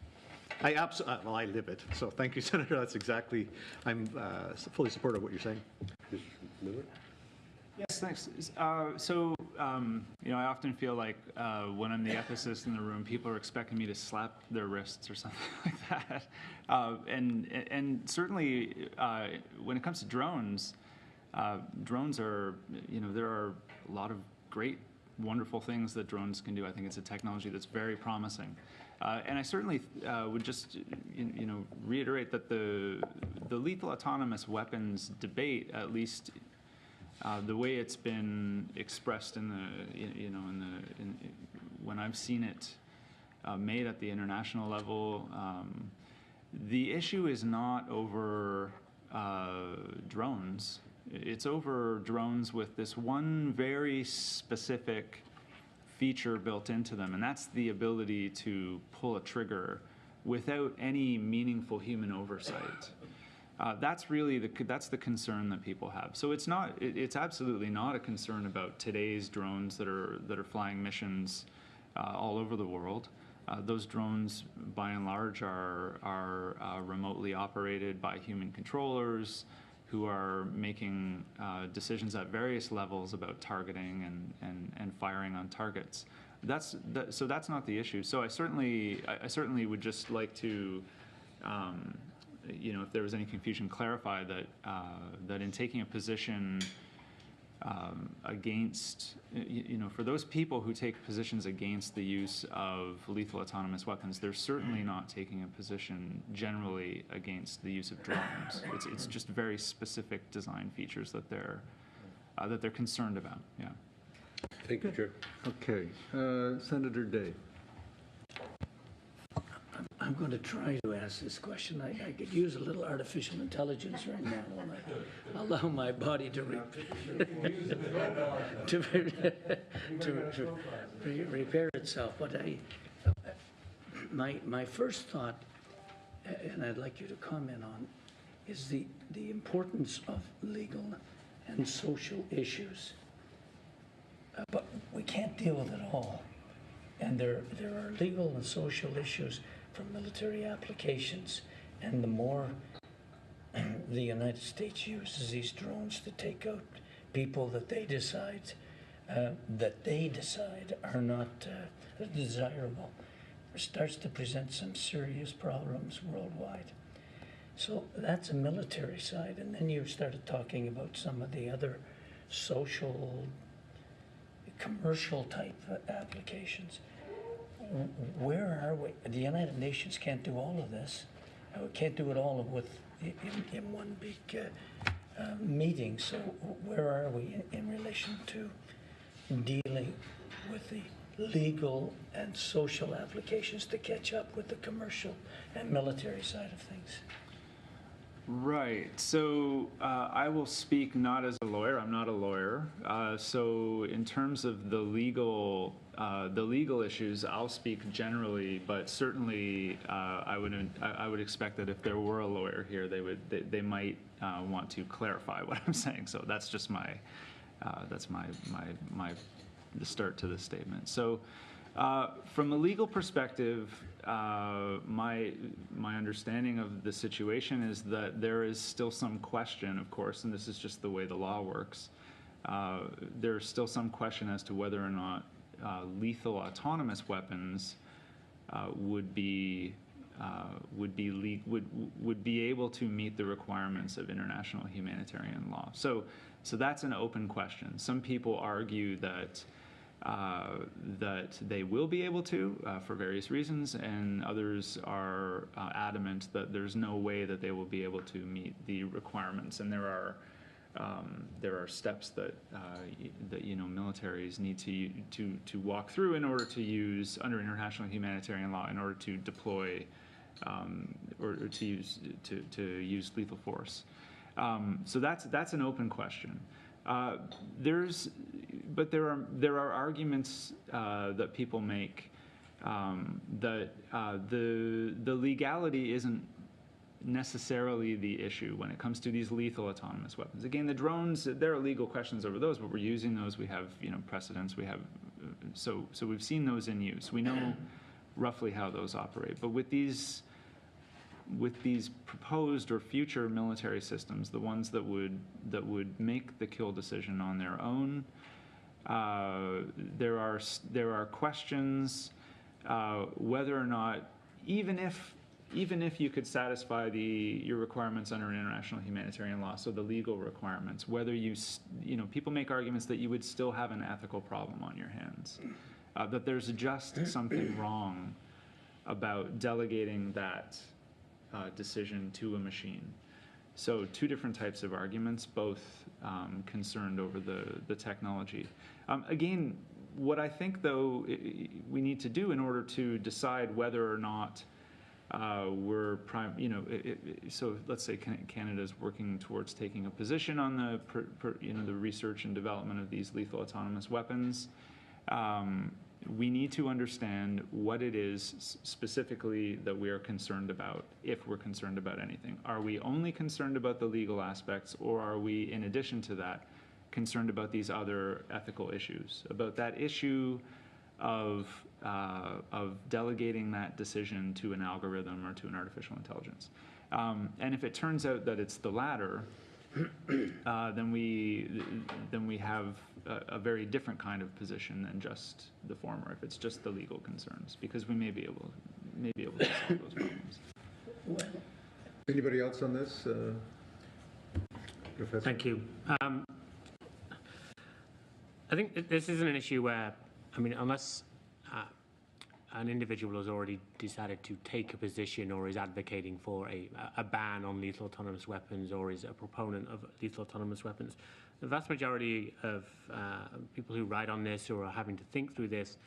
[SPEAKER 4] Well, I live it. So thank you, Senator. That's exactly, I'm fully supportive of what you're saying.
[SPEAKER 6] Mr. Millar?
[SPEAKER 5] Yes, thanks. You know, I often feel like when I'm the ethicist in the room, people are expecting me to slap their wrists or something like that. And certainly, when it comes to drones, drones are, you know, there are a lot of great, wonderful things that drones can do. I think it's a technology that's very promising. And I certainly would just, you know, reiterate that the lethal autonomous weapons debate, at least the way it's been expressed in the, you know, when I've seen it made at the international level, the issue is not over drones. It's over drones with this one very specific feature built into them, and that's the ability to pull a trigger without any meaningful human oversight. That's really that's the concern that people have. So it's absolutely not a concern about today's drones that are flying missions all over the world. Those drones, by and large, are remotely operated by human controllers who are making decisions at various levels about targeting and firing on targets. So that's not the issue. So I certainly would just like to, you know, if there was any confusion, clarify that in taking a position against, you know, for those people who take positions against the use of lethal autonomous weapons, they're certainly not taking a position generally against the use of drones. It's just very specific design features that they're concerned about. Yeah.
[SPEAKER 6] Thank you, Chair.
[SPEAKER 1] Okay. Senator Day.
[SPEAKER 7] I'm going to try to ask this question. I could use a little artificial intelligence right now, and I allow my body to repair itself. But my first thought, and I'd like you to comment on, is the importance of legal and social issues. But we can't deal with it all. And there are legal and social issues for military applications, and the more the United States uses these drones to take out people that they decide are not desirable, it starts to present some serious problems worldwide. So that's a military side, and then you started talking about some of the other social, commercial type applications. Where are we? The United Nations can't do all of this. We can't do it all in one big meeting. So where are we in relation to dealing with the legal and social applications to catch up with the commercial and military side of things?
[SPEAKER 5] Right. So I will speak not as a lawyer. I'm not a lawyer. So in terms of the legal issues, I'll speak generally. But certainly, I would expect that if there were a lawyer here, they might want to clarify what I'm saying. So that's just the start to this statement. So. From a legal perspective, my understanding of the situation is that there is still some question, of course, and this is just the way the law works. There's still some question as to whether or not lethal autonomous weapons would be able to meet the requirements of international humanitarian law. So that's an open question. Some people argue that they will be able to for various reasons, and others are adamant that there's no way that they will be able to meet the requirements. And there are steps that militaries need to walk through in order to use under international humanitarian law in order to deploy or to use lethal force. So that's an open question. But there are arguments that people make that the legality isn't necessarily the issue when it comes to these lethal autonomous weapons. Again, the drones, there are legal questions over those, but we're using those. We have precedents. We have so we've seen those in use. We know roughly how those operate. But with these proposed or future military systems, the ones that would make the kill decision on their own, there are questions whether or not, even if you could satisfy your requirements under international humanitarian law, so the legal requirements, whether people make arguments that you would still have an ethical problem on your hands, that there's just something wrong about delegating that decision to a machine. So two different types of arguments, both concerned over the technology. Again, what I think, though, we need to do in order to decide whether or not so let's say Canada's working towards taking a position on the research and development of these lethal autonomous weapons. We need to understand what it is specifically that we are concerned about, if we're concerned about anything. Are we only concerned about the legal aspects, or are we, in addition to that, concerned about these other ethical issues, about that issue of delegating that decision to an algorithm or to an artificial intelligence? And if it turns out that it's the latter, then we have a very different kind of position than just the former, if it's just the legal concerns, because we may be able to solve those problems.
[SPEAKER 7] Well,
[SPEAKER 1] Anybody else on this? Professor?
[SPEAKER 3] Thank you. I think this isn't an issue where, unless an individual has already decided to take a position or is advocating for a ban on lethal autonomous weapons or is a proponent of lethal autonomous weapons, the vast majority of people who write on this or are having to think through this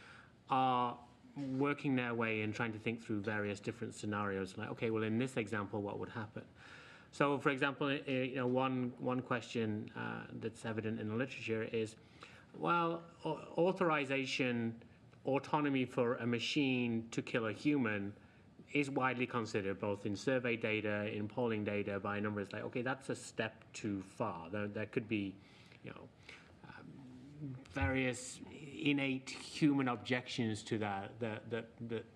[SPEAKER 3] are working their way and trying to think through various different scenarios. Like, okay, well, in this example, what would happen? So, for example, one question that's evident in the literature is, well, autonomy for a machine to kill a human is widely considered, both in survey data, in polling data, by numbers like, okay, that's a step too far. There could be, various innate human objections to that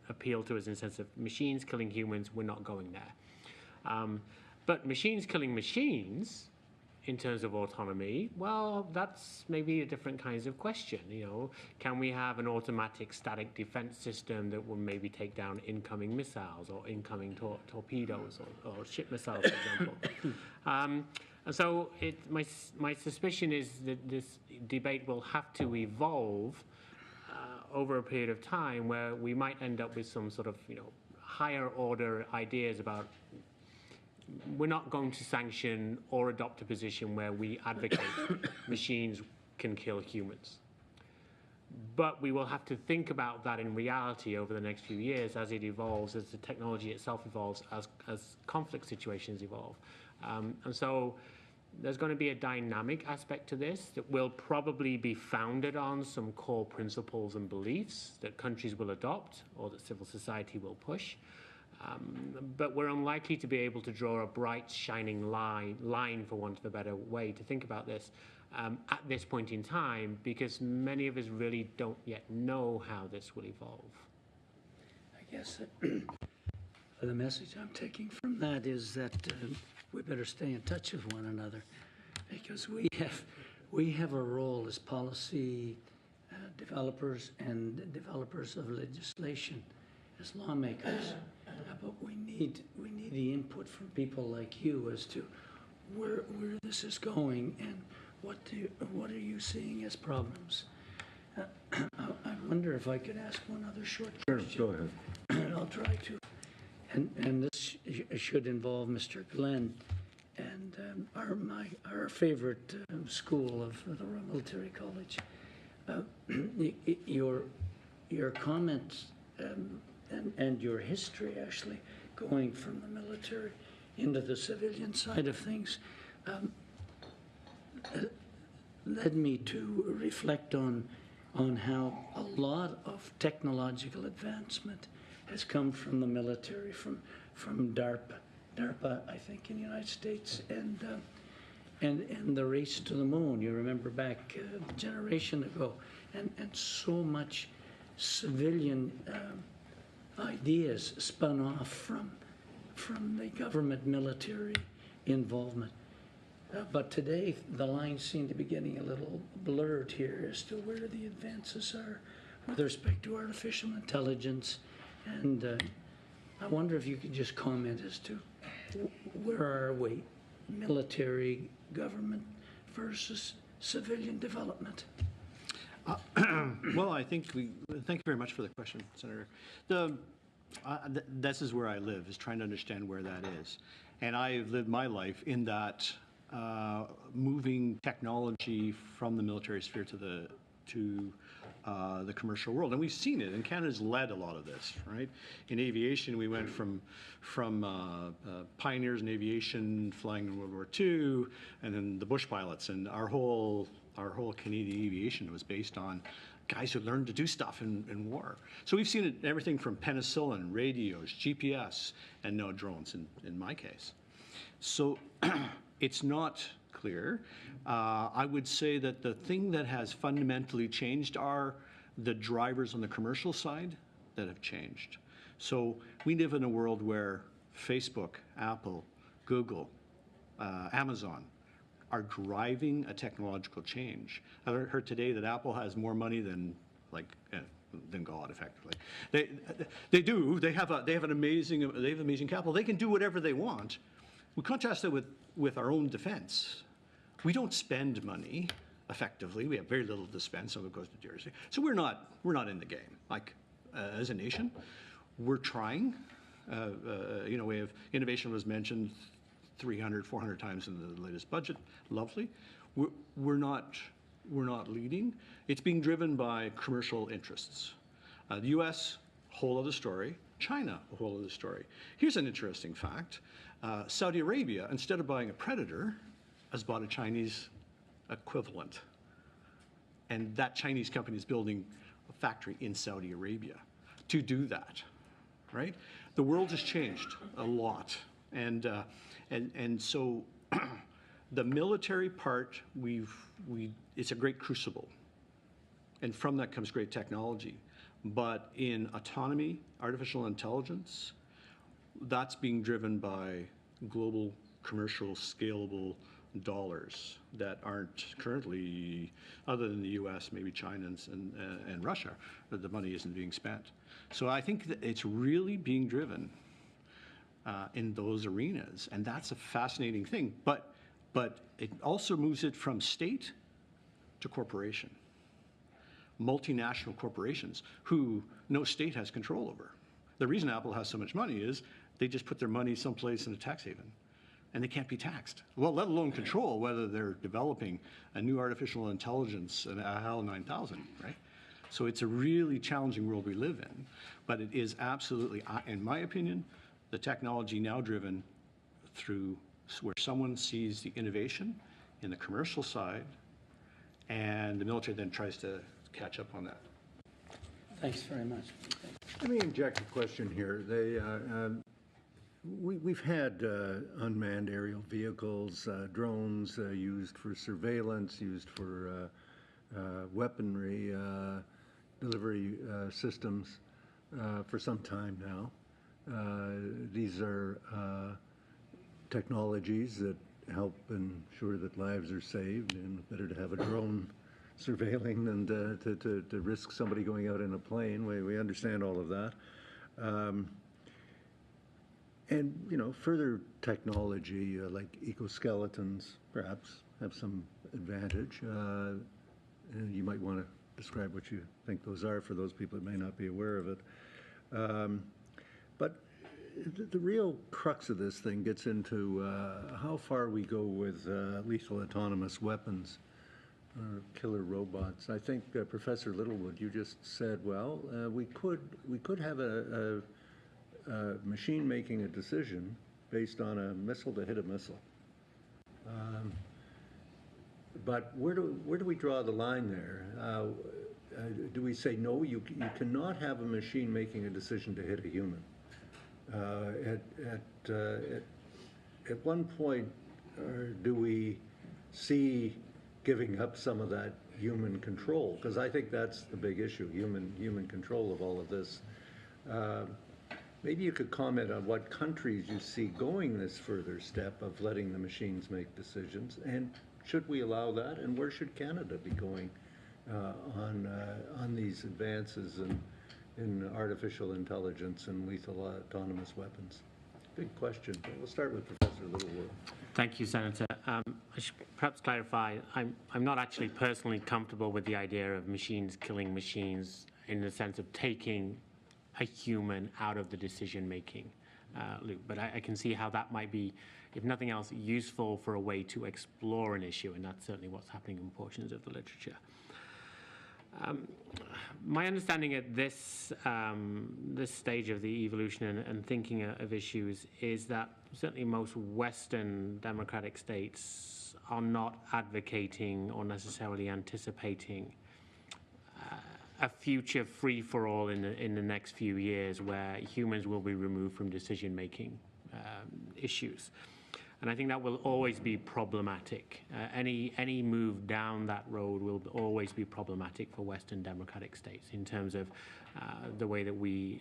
[SPEAKER 3] appeal to us in the sense of machines killing humans, we're not going there. But machines killing machines in terms of autonomy, well, that's maybe a different kinds of question. You know, can we have an automatic static defense system that will maybe take down incoming missiles or incoming torpedoes or ship missiles, for example? And so my suspicion is that this debate will have to evolve over a period of time, where we might end up with some sort of, you know, higher order ideas about, we're not going to sanction or adopt a position where we advocate machines can kill humans. But we will have to think about that in reality over the next few years as it evolves, as the technology itself evolves, as conflict situations evolve. And so there's going to be a dynamic aspect to this that will probably be founded on some core principles and beliefs that countries will adopt or that civil society will push. But we're unlikely to be able to draw a bright, shining line, for want of a better way to think about this, at this point in time, because many of us really don't yet know how this will evolve.
[SPEAKER 7] I guess the message I'm taking from that is that we better stay in touch with one another, because we have a role as policy developers and developers of legislation, as lawmakers. But we need the input from people like you as to where this is going and what are you seeing as problems. I wonder if I could ask one other short question.
[SPEAKER 1] Sure, go ahead.
[SPEAKER 7] I'll try to. And this should involve Mr. Glenn and our favorite school of the Royal Military College. Your comments and your history, actually, going from the military into the civilian side of things, led me to reflect on how a lot of technological advancement has come from the military, from DARPA, I think, in the United States, and the race to the moon. You remember back a generation ago, and so much civilian ideas spun off from the government military involvement. But today, the lines seem to be getting a little blurred here as to where the advances are with respect to artificial intelligence. And I wonder if you could just comment as to where are we, military, government versus civilian development?
[SPEAKER 4] Well, I think thank you very much for the question, Senator. This is where I live, is trying to understand where that is. And I've lived my life in that moving technology from the military sphere to the commercial world. And we've seen it, and Canada's led a lot of this, right? In aviation, we went from pioneers in aviation flying in World War II, and then the bush pilots, and our whole Canadian aviation was based on guys who learned to do stuff in war. So we've seen it, everything from penicillin, radios, GPS, and now drones in my case. So it's not clear. I would say that the thing that has fundamentally changed are the drivers on the commercial side that have changed. So we live in a world where Facebook, Apple, Google, Amazon are driving a technological change. I heard today that Apple has more money than God, effectively. They do. They have an amazing capital. They can do whatever they want. We contrast that with our own defense. We don't spend money effectively. We have very little to spend. Some of it goes to Jersey. So we're not in the game. Like as a nation, we're trying. We have innovation was mentioned 300, 400 times in the latest budget. Lovely. We're not leading. It's being driven by commercial interests. The U.S., whole other story. China, a whole other story. Here's an interesting fact. Saudi Arabia, instead of buying a Predator, has bought a Chinese equivalent. And that Chinese company is building a factory in Saudi Arabia to do that, right? The world has changed a lot. And so the military part, it's a great crucible. And from that comes great technology. But in autonomy, artificial intelligence, that's being driven by global, commercial, scalable dollars that aren't currently, other than the US, maybe China and Russia, that the money isn't being spent. So I think that it's really being driven in those arenas, and that's a fascinating thing. But it also moves it from state to corporation, multinational corporations who no state has control over. The reason Apple has so much money is they just put their money someplace in a tax haven, and they can't be taxed. Well, let alone control whether they're developing a new artificial intelligence, an HAL 9000, right? So it's a really challenging world we live in, but it is absolutely, in my opinion, the technology now driven through where someone sees the innovation in the commercial side, and the military then tries to catch up on that.
[SPEAKER 7] Thanks very much.
[SPEAKER 1] Let me inject a question here. We've had unmanned aerial vehicles, drones used for surveillance, used for weaponry delivery systems for some time now. These are technologies that help ensure that lives are saved, and better to have a drone surveilling than to risk somebody going out in a plane. We understand all of that. And, you know, further technology like exoskeletons perhaps have some advantage. And you might want to describe what you think those are for those people that may not be aware of it. But the real crux of this thing gets into how far we go with lethal autonomous weapons or killer robots. I think Professor Littlewood, you just said, well, we could have a machine making a decision based on a missile to hit a missile. But where do we draw the line there? Do we say, no, you cannot have a machine making a decision to hit a human? At one point, do we see giving up some of that human control? Because I think that's the big issue, human control of all of this. Maybe you could comment on what countries you see going this further step of letting the machines make decisions, and should we allow that, and where should Canada be going on these advances in artificial intelligence and lethal autonomous weapons? Big question, but we'll start with Professor Littlewood.
[SPEAKER 3] Thank you, Senator. I should perhaps clarify, I'm not actually personally comfortable with the idea of machines killing machines in the sense of taking a human out of the decision-making loop. But I can see how that might be, if nothing else, useful for a way to explore an issue, and that's certainly what's happening in portions of the literature. My understanding at this stage of the evolution and thinking of issues is that certainly most Western democratic states are not advocating or necessarily anticipating a future free-for-all in the next few years where humans will be removed from decision-making issues. And I think that will always be problematic. Any move down that road will always be problematic for Western democratic states in terms of the way that we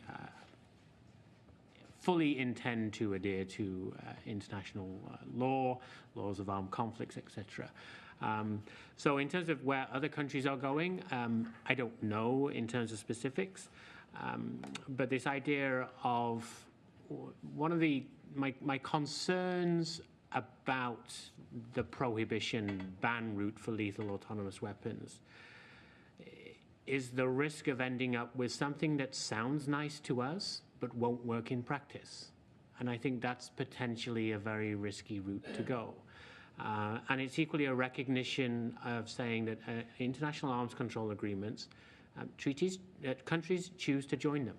[SPEAKER 3] fully intend to adhere to international law, laws of armed conflicts, etc. So in terms of where other countries are going, I don't know in terms of specifics, but this idea of one of my concerns about the prohibition ban route for lethal autonomous weapons is the risk of ending up with something that sounds nice to us but won't work in practice. And I think that's potentially a very risky route to go. And it's equally a recognition of saying that international arms control agreements, countries choose to join them,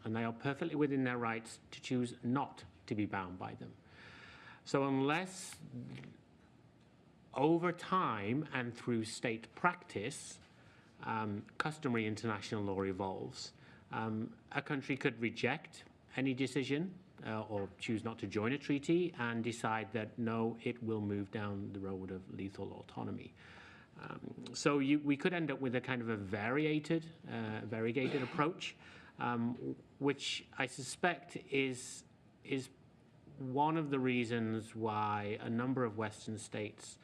[SPEAKER 3] and they are perfectly within their rights to choose not to be bound by them. So unless over time and through state practice, customary international law evolves, a country could reject any decision or choose not to join a treaty and decide that no, it will move down the road of lethal autonomy. So we could end up with a kind of a variegated approach, which I suspect is one of the reasons why a number of Western states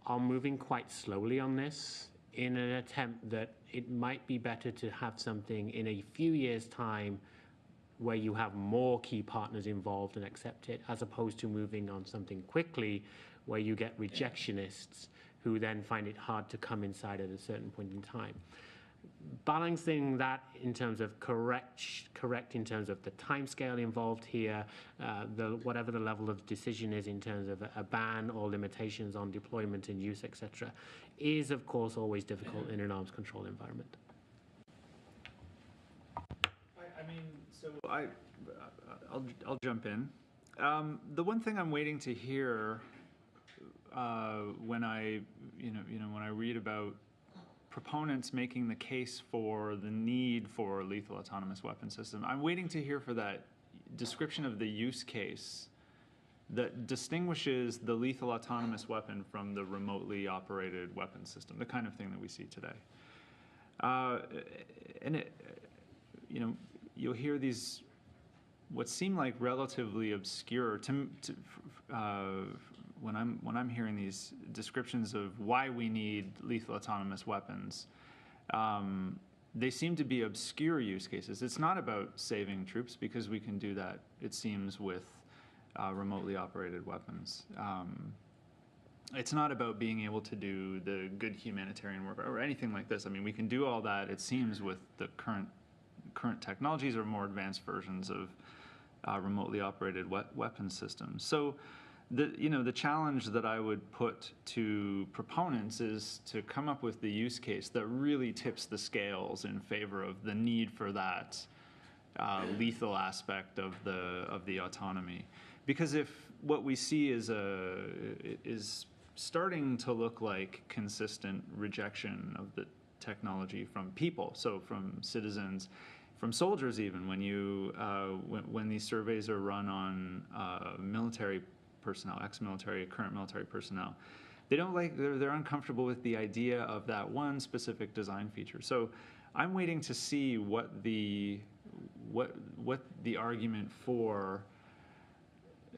[SPEAKER 3] are moving quite slowly on this in an attempt that it might be better to have something in a few years' time where you have more key partners involved and accept it, as opposed to moving on something quickly where you get rejectionists who then find it hard to come inside at a certain point in time. Balancing that in terms of correct in terms of the timescale involved here, whatever the level of decision is in terms of a ban or limitations on deployment and use, etc., is of course always difficult in an arms control environment.
[SPEAKER 5] I'll jump in. The one thing I'm waiting to hear when I read about proponents making the case for the need for a lethal autonomous weapon system, I'm waiting to hear for that description of the use case that distinguishes the lethal autonomous weapon from the remotely operated weapon system, the kind of thing that we see today. You'll hear these what seem like relatively obscure when I'm hearing these descriptions of why we need lethal autonomous weapons. They seem to be obscure use cases. It's not about saving troops, because we can do that, it seems, with remotely operated weapons. It's not about being able to do the good humanitarian work or anything like this. I mean, we can do all that, it seems, with the current technologies or more advanced versions of remotely operated weapon systems. So the challenge that I would put to proponents is to come up with the use case that really tips the scales in favor of the need for that lethal aspect of the autonomy. Because if what we see is starting to look like consistent rejection of the technology from people, so from citizens, from soldiers even, when these surveys are run on military personnel, ex-military, current military personnel, they're uncomfortable with the idea of that one specific design feature. So I'm waiting to see what the argument for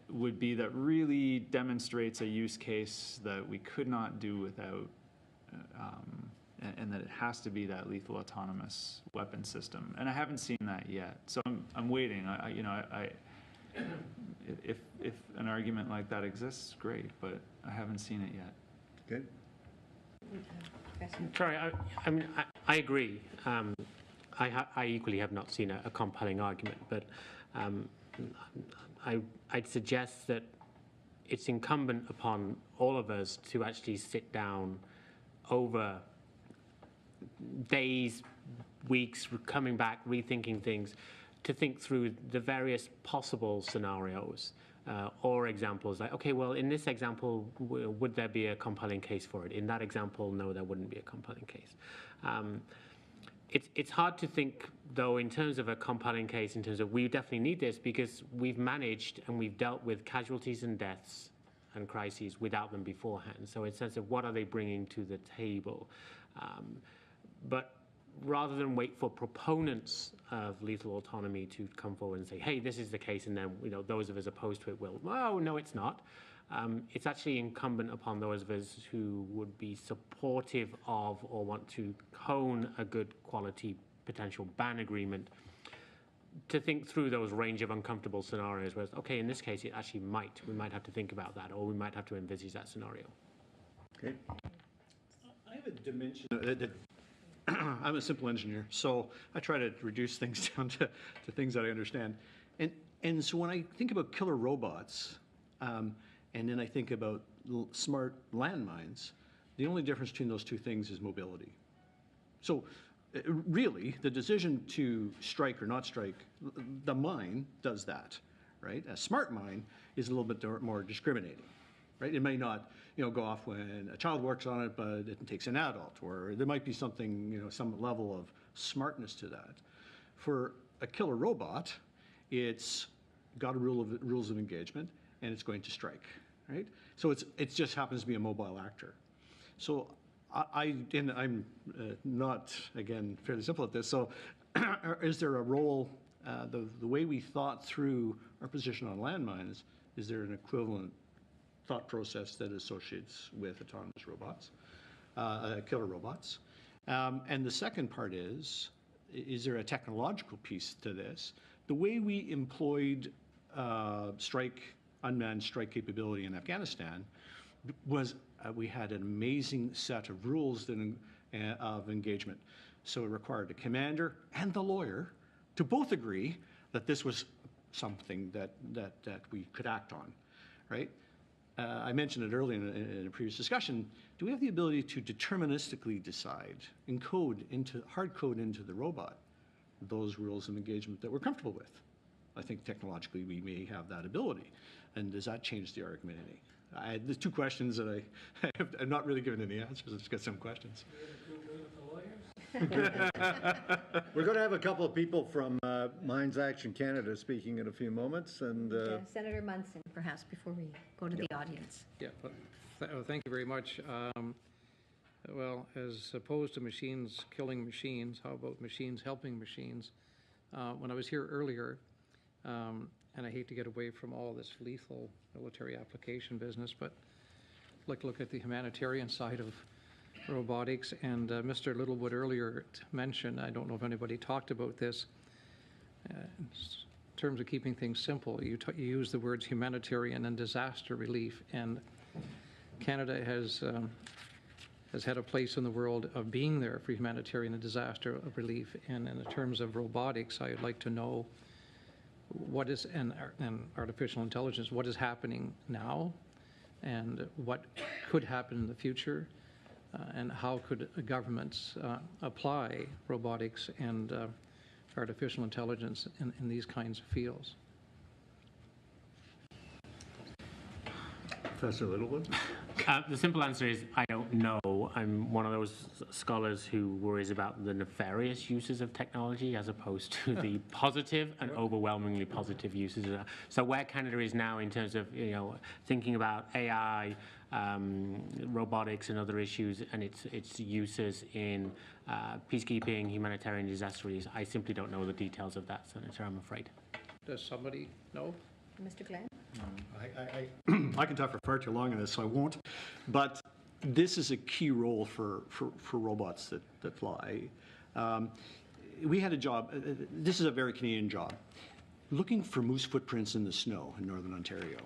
[SPEAKER 5] would be that really demonstrates a use case that we could not do without, and that it has to be that lethal autonomous weapon system. And I haven't seen that yet, so I'm waiting. If an argument like that exists, great, but I haven't seen it yet.
[SPEAKER 1] Okay.
[SPEAKER 3] Sorry, I agree. I equally have not seen a compelling argument, but I'd suggest that it's incumbent upon all of us to actually sit down over days, weeks, coming back, rethinking things, to think through the various possible scenarios or examples. Like, okay, well, in this example, would there be a compelling case for it? In that example, no, there wouldn't be a compelling case. It's hard to think, though, in terms of a compelling case, in terms of we definitely need this, because we've managed and we've dealt with casualties and deaths and crises without them beforehand. So in a sense of what are they bringing to the table? But rather than wait for proponents of lethal autonomy to come forward and say, hey, this is the case, and then those of us opposed to it will, oh, no, it's not. It's actually incumbent upon those of us who would be supportive of or want to hone a good quality potential ban agreement to think through those range of uncomfortable scenarios where, okay, in this case, it actually we might have to think about that, or we might have to envisage that scenario. Okay.
[SPEAKER 4] I have a dimension. I'm a simple engineer, so I try to reduce things down to things that I understand. And so when I think about killer robots, and then I think about smart landmines, the only difference between those two things is mobility. So really, the decision to strike or not strike, the mine does that, right? A smart mine is a little bit more discriminating, right? It may not go off when a child works on it, but it takes an adult, or there might be something, some level of smartness to that. For a killer robot, it's got rules of engagement, and it's going to strike, right? So it just happens to be a mobile actor. So I'm not, again, fairly simple at this. So is there a role, the way we thought through our position on landmines Is there an equivalent thought process that associates with autonomous robots, killer robots? And the second part is there a technological piece to this? The way we employed unmanned strike capability in Afghanistan was we had an amazing set of rules of engagement. So it required the commander and the lawyer to both agree that this was something that we could act on, right? I mentioned it earlier in a previous discussion. Do we have the ability to deterministically decide, hard code into the robot, those rules of engagement that we're comfortable with? I think technologically we may have that ability. And does that change the argument any? There's two questions that I'm not really giving any answers. I've just got some questions.
[SPEAKER 1] We're going to have a couple of people from Minds Action Canada speaking in a few moments. And
[SPEAKER 2] Senator Munson, perhaps, before we go to the audience.
[SPEAKER 8] Yeah, thank you very much. Well, as opposed to machines killing machines, how about machines helping machines? When I was here earlier, and I hate to get away from all this lethal military application business, but I'd like to look at the humanitarian side of robotics. And Mr. Littlewood earlier mentioned, I don't know if anybody talked about this, in terms of keeping things simple, you use the words humanitarian and disaster relief, and Canada has had a place in the world of being there for humanitarian and disaster relief. And in terms of robotics, I'd like to know what is, and artificial intelligence, what is happening now and what could happen in the future, and how could governments apply robotics and artificial intelligence in these kinds of fields.
[SPEAKER 1] Professor Littlewood?
[SPEAKER 3] The simple answer is I don't know. I'm one of those scholars who worries about the nefarious uses of technology as opposed to the positive and overwhelmingly positive uses. So where Canada is now in terms of thinking about AI, robotics and other issues and its uses in peacekeeping, humanitarian disaster relief, I simply don't know the details of that, Senator, I'm afraid.
[SPEAKER 8] Does somebody know?
[SPEAKER 2] Mr. Glenn?
[SPEAKER 4] I can talk for far too long on this, so I won't. But this is a key role for robots that fly. We had a job, this is a very Canadian job, looking for moose footprints in the snow in northern Ontario.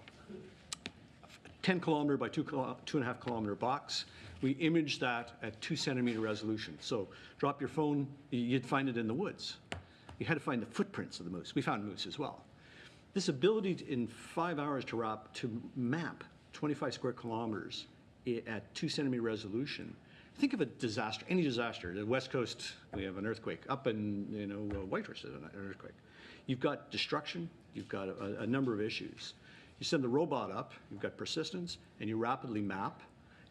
[SPEAKER 4] 10 kilometer by 2.5 kilometer box. We imaged that at 2 centimeter resolution. So drop your phone, you'd find it in the woods. You had to find the footprints of the moose. We found moose as well. This ability in 5 hours to map 25 square kilometers at 2 centimeter resolution. Think of a disaster, any disaster. The West Coast, we have an earthquake. Up in Whitehorse, there's an earthquake. You've got destruction. You've got a number of issues. You send the robot up. You've got persistence, and you rapidly map.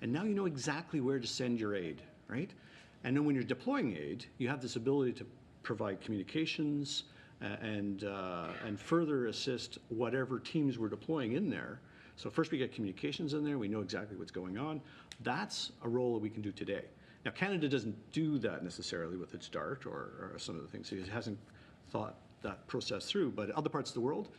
[SPEAKER 4] And now you know exactly where to send your aid, right? And then when you're deploying aid, you have this ability to provide communications and further assist whatever teams we're deploying in there. So first we get communications in there, we know exactly what's going on. That's a role that we can do today. Now Canada doesn't do that necessarily with its DART or some of the things. It hasn't thought that process through, but other parts of the world,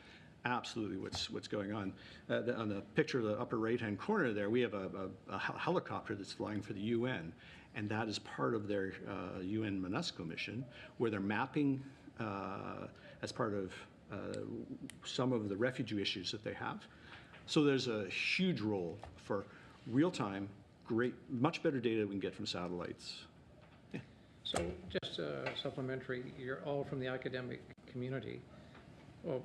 [SPEAKER 4] absolutely what's going on. On the picture of the upper right-hand corner there, we have a helicopter that's flying for the UN, and that is part of their UN MONUSCO mission, where they're mapping as part of some of the refugee issues that they have. So there's a huge role for real-time, great, much better data we can get from satellites. Yeah.
[SPEAKER 8] So just supplementary, you're all from the academic community. Well,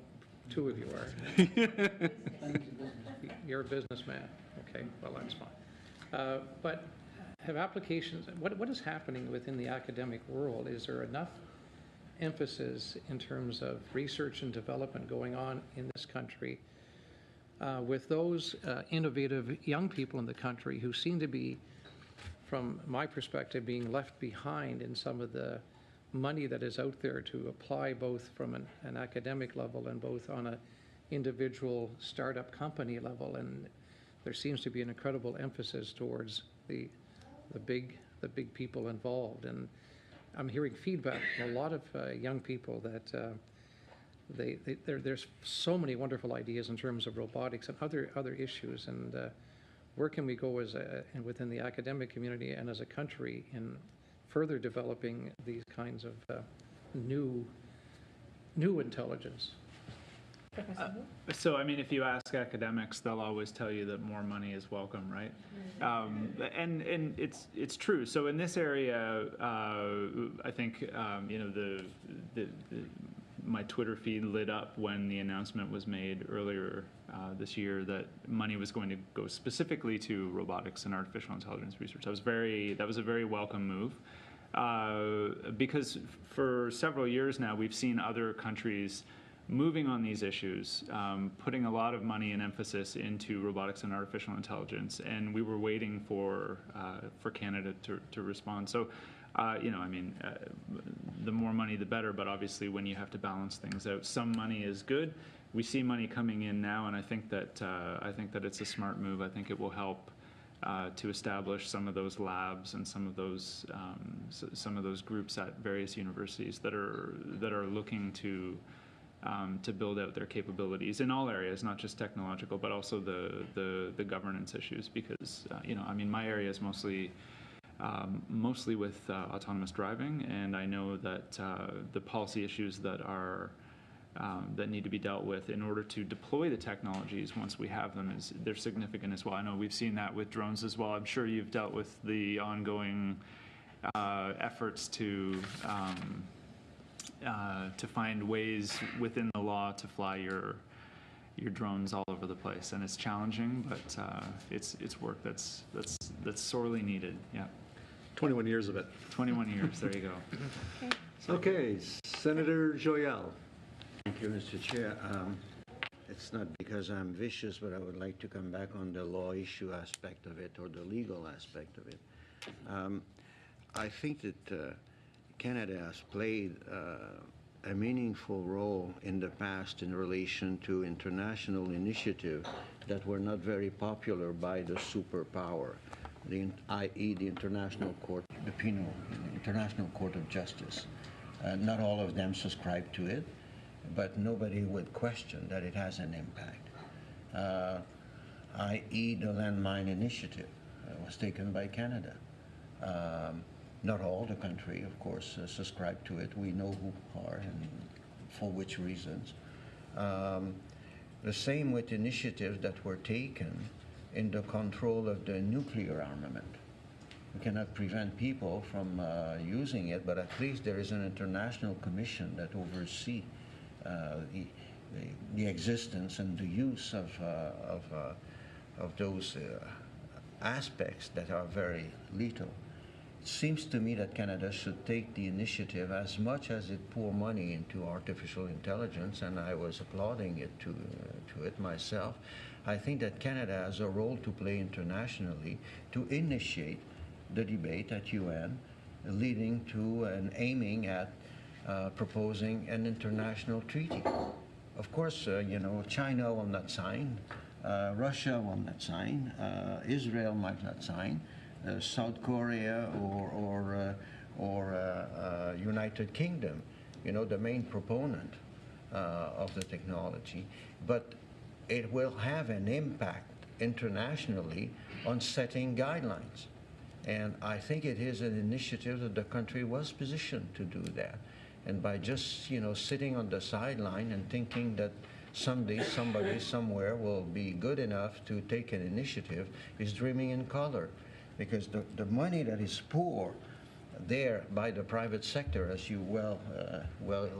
[SPEAKER 8] two of you are. You're a businessman. Okay, well, that's fine. But have applications, what is happening within the academic world? Is there enough emphasis in terms of research and development going on in this country with those innovative young people in the country who seem to be, from my perspective, being left behind in some of the money that is out there to apply both from an academic level and both on an individual startup company level? And there seems to be an incredible emphasis towards the big people involved. And I'm hearing feedback from a lot of young people that there's so many wonderful ideas in terms of robotics and other issues, and where can we go and within the academic community and as a country in further developing these kinds of new intelligence?
[SPEAKER 5] So, I mean, if you ask academics, they'll always tell you that more money is welcome, right? And it's true. So in this area, I think my Twitter feed lit up when the announcement was made earlier this year that money was going to go specifically to robotics and artificial intelligence research. That was a very welcome move. Because for several years now, we've seen other countries moving on these issues, putting a lot of money and emphasis into robotics and artificial intelligence, and we were waiting for Canada to respond. So, the more money, the better. But obviously, when you have to balance things out, some money is good. We see money coming in now, and I think that it's a smart move. I think it will help to establish some of those labs and some of those groups at various universities that are looking to build out their capabilities in all areas, not just technological, but also the governance issues. Because my area is mostly with autonomous driving, and I know that the policy issues that need to be dealt with in order to deploy the technologies once we have them they're significant as well. I know we've seen that with drones as well. I'm sure you've dealt with the ongoing efforts to find ways within the law to fly your drones all over the place, and it's challenging, but it's work that's sorely needed. Yeah.
[SPEAKER 4] 21 years of it.
[SPEAKER 5] 21 years. There you go.
[SPEAKER 1] Okay, Senator Joyal.
[SPEAKER 9] Thank you, Mr. Chair. It's not because I'm vicious, but I would like to come back on the law issue aspect of it, or the legal aspect of it. I think that Canada has played a meaningful role in the past in relation to international initiatives that were not very popular by the superpower, i.e. the International Court, the International Court of Justice. Not all of them subscribe to it, but nobody would question that it has an impact. I.e. the landmine initiative was taken by Canada. Not all the country, of course, subscribe to it. We know who are and for which reasons. The same with initiatives that were taken in the control of the nuclear armament. We cannot prevent people from using it, but at least there is an international commission that oversees the existence and the use of those aspects that are very lethal. It seems to me that Canada should take the initiative as much as it pour money into artificial intelligence, and I was applauding it to it myself. I think that Canada has a role to play internationally to initiate the debate at UN, leading to and aiming at proposing an international treaty. Of course, China will not sign, Russia will not sign, Israel might not sign, South Korea or United Kingdom, the main proponent of the technology. But it will have an impact internationally on setting guidelines. And I think it is an initiative that the country was positioned to do that. And by just, sitting on the sideline and thinking that someday somebody somewhere will be good enough to take an initiative is dreaming in color. Because the money that is poured there by the private sector, as you well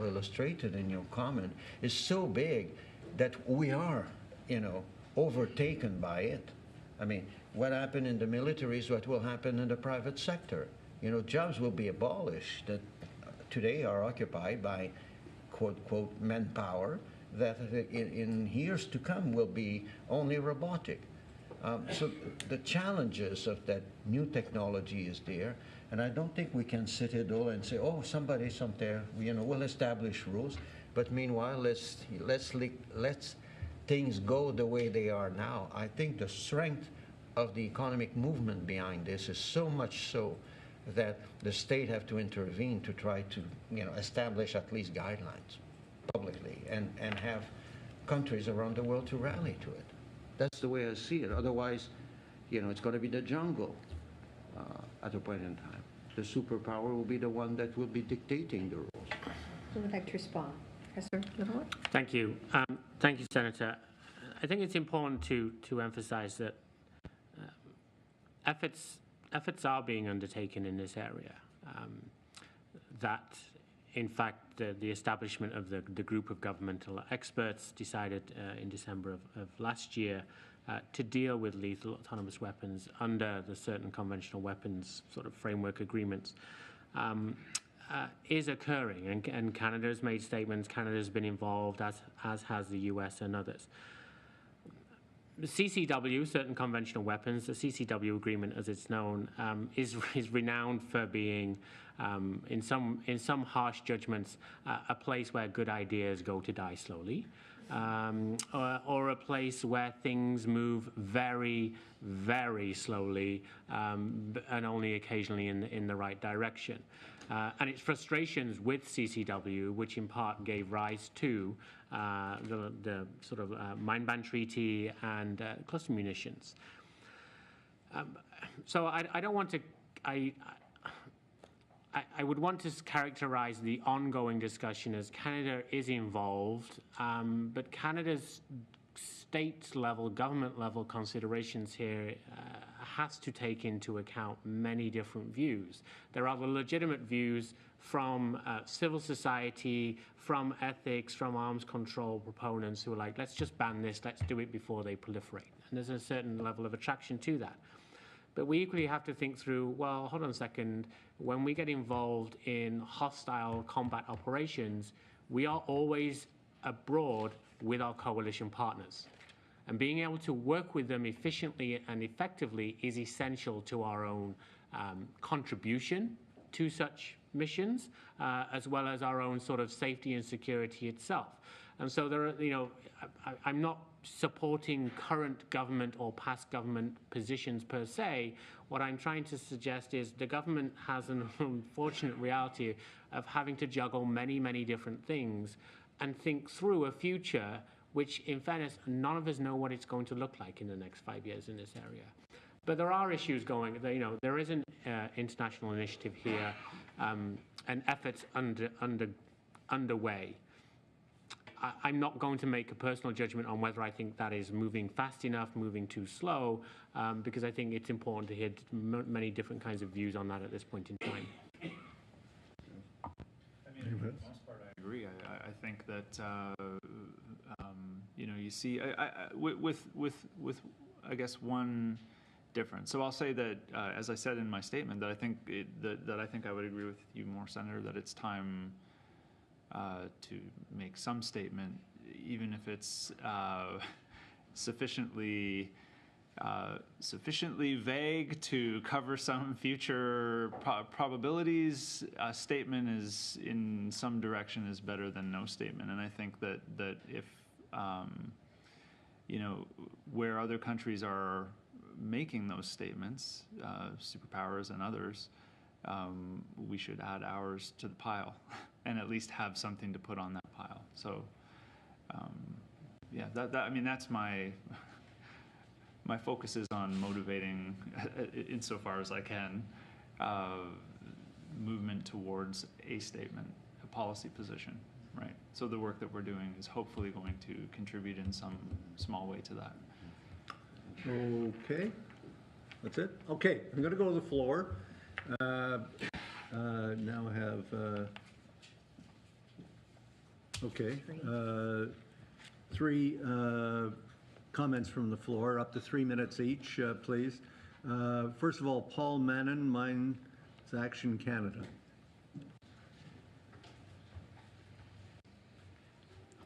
[SPEAKER 9] illustrated in your comment, is so big that we are, overtaken by it. I mean, what happened in the military is what will happen in the private sector. Jobs will be abolished that today are occupied by, quote, manpower that in years to come will be only robotic. So the challenges of that new technology is there, and I don't think we can sit idle and say, oh, somebody's up there, we'll establish rules, but meanwhile, let's things go the way they are now. I think the strength of the economic movement behind this is so much so that the state have to intervene to try to, establish at least guidelines. publicly and have countries around the world to rally to it. That's the way I see it. Otherwise, it's going to be the jungle at a point in time. The superpower will be the one that will be dictating the rules.
[SPEAKER 2] Who would like to respond? Professor Littlewood?
[SPEAKER 3] Thank you. Thank you, Senator. I think it's important to emphasize that efforts are being undertaken in this area. That, in fact, the establishment of the group of governmental experts decided in December of last year to deal with lethal autonomous weapons under the certain conventional weapons sort of framework agreements is occurring, and Canada has made statements. Canada has been involved, as has the US and others. The CCW, certain conventional weapons, the CCW agreement, as it's known, is renowned for being, in some harsh judgments, a place where good ideas go to die slowly, or a place where things move very, very slowly, and only occasionally in the right direction. And its frustrations with CCW, which in part gave rise to the sort of mine ban treaty and cluster munitions. So I don't want to. I would want to characterize the ongoing discussion as Canada is involved, but Canada's state-level, government-level considerations here has to take into account many different views. There are the legitimate views from civil society, from ethics, from arms control proponents who are like, let's just ban this, let's do it before they proliferate. And there's a certain level of attraction to that. But we equally have to think through, well, hold on a second, when we get involved in hostile combat operations, we are always abroad with our coalition partners. And being able to work with them efficiently and effectively is essential to our own contribution to such missions, as well as our own sort of safety and security itself. And so there are, I'm not supporting current government or past government positions per se. What I'm trying to suggest is the government has an unfortunate reality of having to juggle many, many different things and think through a future which, in fairness, none of us know what it's going to look like in the next 5 years in this area. But there are issues going. There is an international initiative here, and efforts underway. I'm not going to make a personal judgment on whether I think that is moving fast enough, moving too slow, because I think it's important to hear many different kinds of views on that at this point in time.
[SPEAKER 5] I mean, for the most part, I agree. I think that you see, with I guess one difference. So I'll say that, as I said in my statement, that I think I would agree with you more, Senator, that it's time to make some statement, even if it's sufficiently vague to cover some future probabilities. A statement is, in some direction, is better than no statement. And I think that if where other countries are making those statements, superpowers and others, we should add ours to the pile and at least have something to put on that pile. So, yeah, I mean, that's my focus is on motivating, insofar as I can, movement towards a statement, a policy position, right? So the work that we're doing is hopefully going to contribute in some small way to that.
[SPEAKER 1] Okay, that's it. Okay, I'm going to go to the floor. Now I have, three comments from the floor, up to 3 minutes each, please. First of all, Paul Mannon, Mines Action Canada.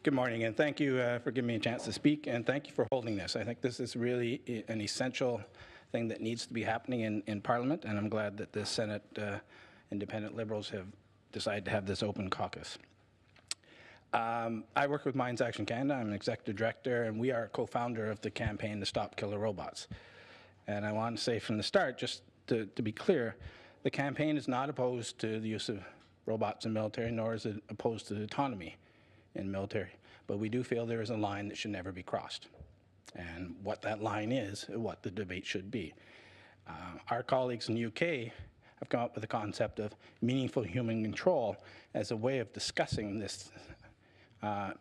[SPEAKER 10] Good morning, and thank you for giving me a chance to speak, and thank you for holding this. I think this is really an essential thing that needs to be happening in Parliament, and I'm glad that the Senate Independent Liberals have decided to have this open caucus. I work with Mines Action Canada. I'm an executive director, and we are a co-founder of the campaign to stop killer robots. And I want to say from the start, just to be clear, the campaign is not opposed to the use of robots in military, nor is it opposed to autonomy. in military, but we do feel there is a line that should never be crossed. And what that line is, what the debate should be. Our colleagues in the UK have come up with the concept of meaningful human control as a way of discussing this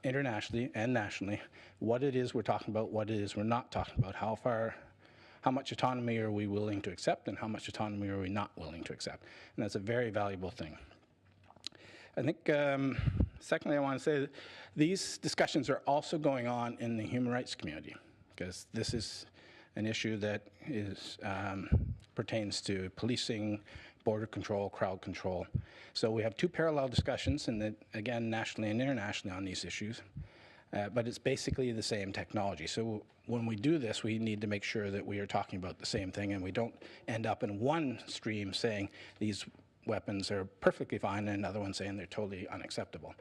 [SPEAKER 10] internationally and nationally, what it is we're talking about, what it is we're not talking about, how much autonomy are we willing to accept, and how much autonomy are we not willing to accept. And that's a very valuable thing. I think, secondly, I want to say that these discussions are also going on in the human rights community, because this is an issue that pertains to policing, border control, crowd control. So we have two parallel discussions, and again, nationally and internationally on these issues, but it's basically the same technology. So when we do this, we need to make sure that we are talking about the same thing, and we don't end up in one stream saying these weapons are perfectly fine, and another one saying they're totally unacceptable.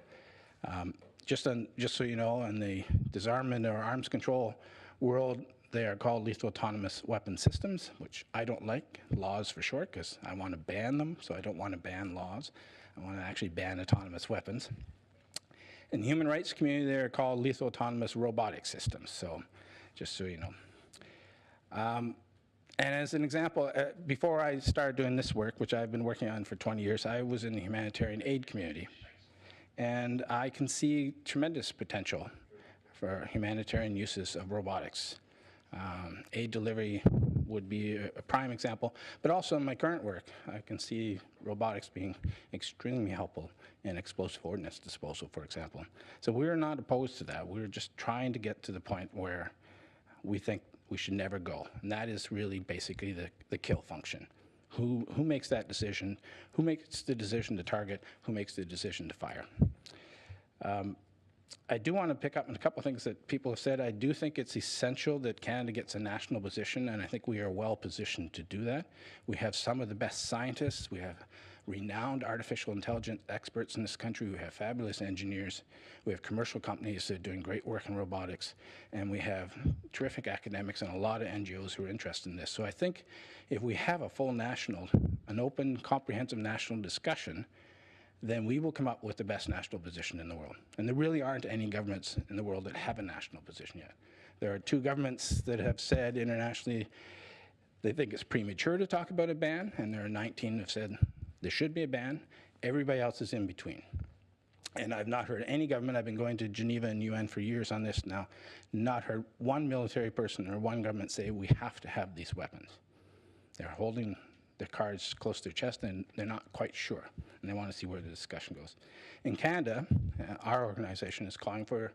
[SPEAKER 10] Just so you know, in the disarmament or arms control world, they are called lethal autonomous weapon systems, which I don't like, laws for short, because I want to ban them, so I don't want to ban laws. I want to actually ban autonomous weapons. In the human rights community, they're called lethal autonomous robotic systems, so just so you know. And as an example, before I started doing this work, which I've been working on for 20 years, I was in the humanitarian aid community. And I can see tremendous potential for humanitarian uses of robotics. Aid delivery would be a prime example, but also in my current work, I can see robotics being extremely helpful in explosive ordnance disposal, for example. So we're not opposed to that. We're just trying to get to the point where we think we should never go, and that is really basically the kill function. Who makes that decision? Who makes the decision to target? Who makes the decision to fire? I do want to pick up on a couple of things that people have said. I do think it's essential that Canada gets a national position, and I think we are well positioned to do that. We have some of the best scientists. We have renowned artificial intelligence experts in this country. We have fabulous engineers. We have commercial companies that are doing great work in robotics, and we have terrific academics and a lot of NGOs who are interested in this. So I think if we have a full national, an open, comprehensive national discussion, then we will come up with the best national position in the world. And there really aren't any governments in the world that have a national position yet. There are two governments that have said internationally they think it's premature to talk about a ban, and there are 19 that have said there should be a ban. Everybody else is in between. And I've not heard any government, I've been going to Geneva and UN for years on this now, not heard one military person or one government say we have to have these weapons. They're holding their cards close to their chest, and they're not quite sure, and they want to see where the discussion goes. In Canada, our organization is calling for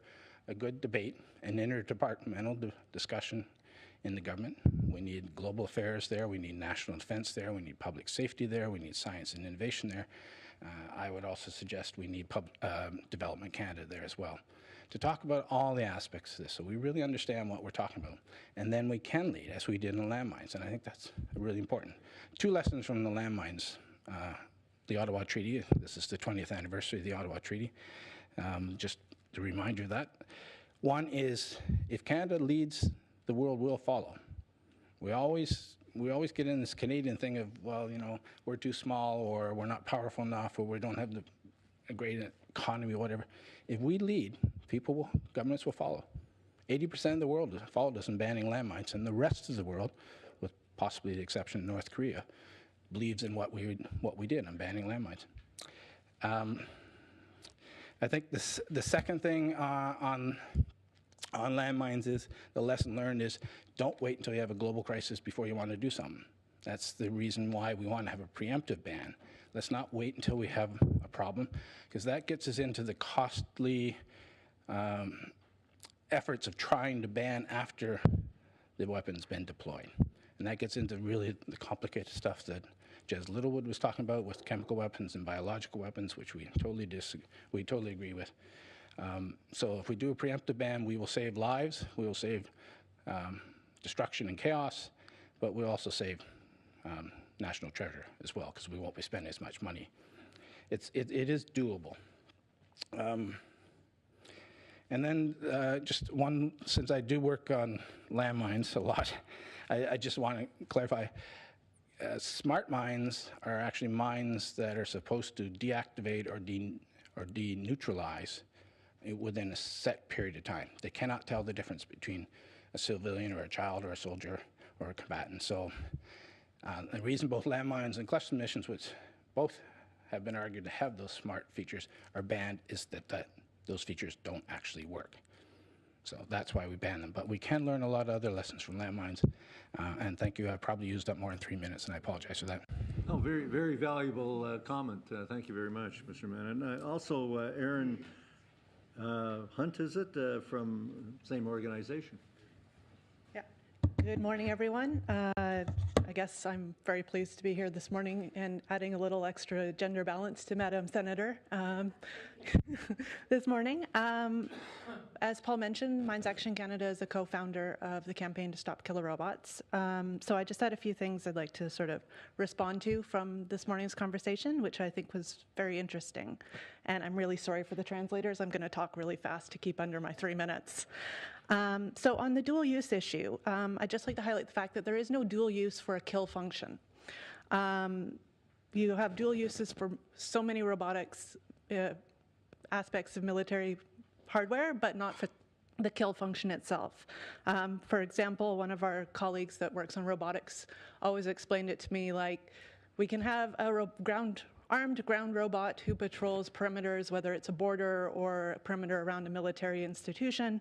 [SPEAKER 10] a good debate, an interdepartmental discussion in the government. We need global affairs there, we need national defense there, we need public safety there, we need science and innovation there. I would also suggest we need Development Canada there as well, to talk about all the aspects of this, so we really understand what we're talking about. And then we can lead, as we did in landmines, and I think that's really important. Two lessons from the landmines. The Ottawa Treaty, this is the 20th anniversary of the Ottawa Treaty, just to remind you of that. One is, if Canada leads, the world will follow. We always get in this Canadian thing of, well, you know, we're too small, or we're not powerful enough, or we don't have a great economy, or whatever. If we lead, governments will follow. 80% of the world has followed us in banning landmines, and the rest of the world, with possibly the exception of North Korea, believes in what we did on banning landmines. I think the second thing on landmines is, the lesson learned is, don't wait until you have a global crisis before you want to do something. That's the reason why we want to have a preemptive ban. Let's not wait until we have a problem, because that gets us into the costly efforts of trying to ban after the weapon's been deployed. And that gets into really the complicated stuff that Jez Littlewood was talking about with chemical weapons and biological weapons, which we totally agree with. So if we do a preemptive ban, we will save lives, we will save destruction and chaos, but we'll also save national treasure as well, because we won't be spending as much money. It is doable. And then just one, since I do work on landmines a lot, I just want to clarify, smart mines are actually mines that are supposed to deactivate or deneutralize within a set period of time. They cannot tell the difference between a civilian or a child or a soldier or a combatant. So the reason both landmines and cluster munitions, which both have been argued to have those smart features, are banned is that those features don't actually work. So that's why we ban them. But we can learn a lot of other lessons from landmines. And thank you. I probably used up more than 3 minutes, and I apologize for that.
[SPEAKER 1] Oh, very, very valuable comment. Thank you very much, Mr. Mann. Also, Aaron Hunt, is it, from same organization?
[SPEAKER 11] Yeah. Good morning, everyone. I guess I'm very pleased to be here this morning and adding a little extra gender balance to Madam Senator this morning. As Paul mentioned, Mines Action Canada is a co-founder of the Campaign to Stop Killer Robots. So I just had a few things I'd like to sort of respond to from this morning's conversation, which I think was very interesting. And I'm really sorry for the translators. I'm going to talk really fast to keep under my 3 minutes. So on the dual use issue, I'd just like to highlight the fact that there is no dual use for a kill function. You have dual uses for so many robotics aspects of military hardware, but not for the kill function itself. For example, one of our colleagues that works on robotics always explained it to me like, we can have a armed ground robot who patrols perimeters, whether it's a border or a perimeter around a military institution.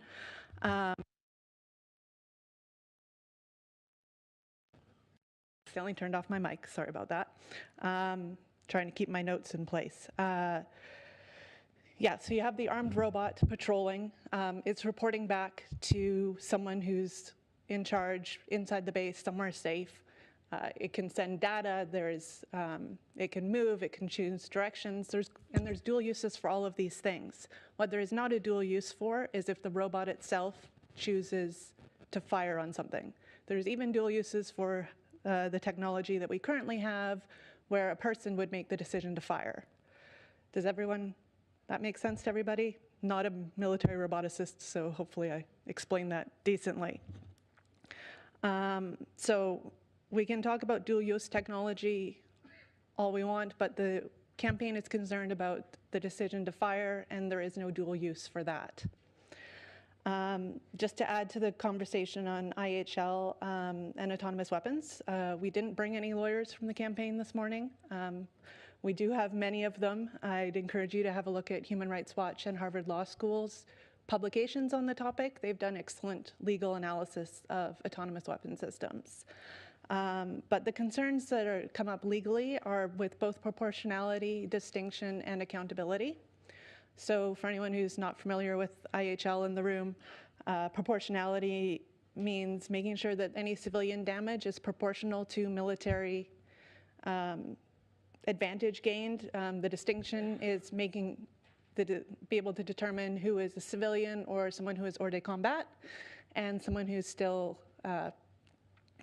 [SPEAKER 11] Accidentally turned off my mic, sorry about that. Trying to keep my notes in place. Yeah, so you have the armed robot patrolling. It's reporting back to someone who's in charge inside the base, somewhere safe. It can send data, it can move, it can choose directions, and there's dual uses for all of these things. What there is not a dual use for is if the robot itself chooses to fire on something. There's even dual uses for the technology that we currently have where a person would make the decision to fire. Does that make sense to everybody? Not a military roboticist, so hopefully I explained that decently. So we can talk about dual use technology all we want, but the campaign is concerned about the decision to fire, and there is no dual use for that. Just to add to the conversation on IHL and autonomous weapons, we didn't bring any lawyers from the campaign this morning. We do have many of them. I'd encourage you to have a look at Human Rights Watch and Harvard Law School's publications on the topic. They've done excellent legal analysis of autonomous weapon systems. But the concerns that come up legally are with both proportionality, distinction, and accountability. So for anyone who's not familiar with IHL in the room, proportionality means making sure that any civilian damage is proportional to military advantage gained. The distinction is be able to determine who is a civilian or someone who is hors de combat and someone who's still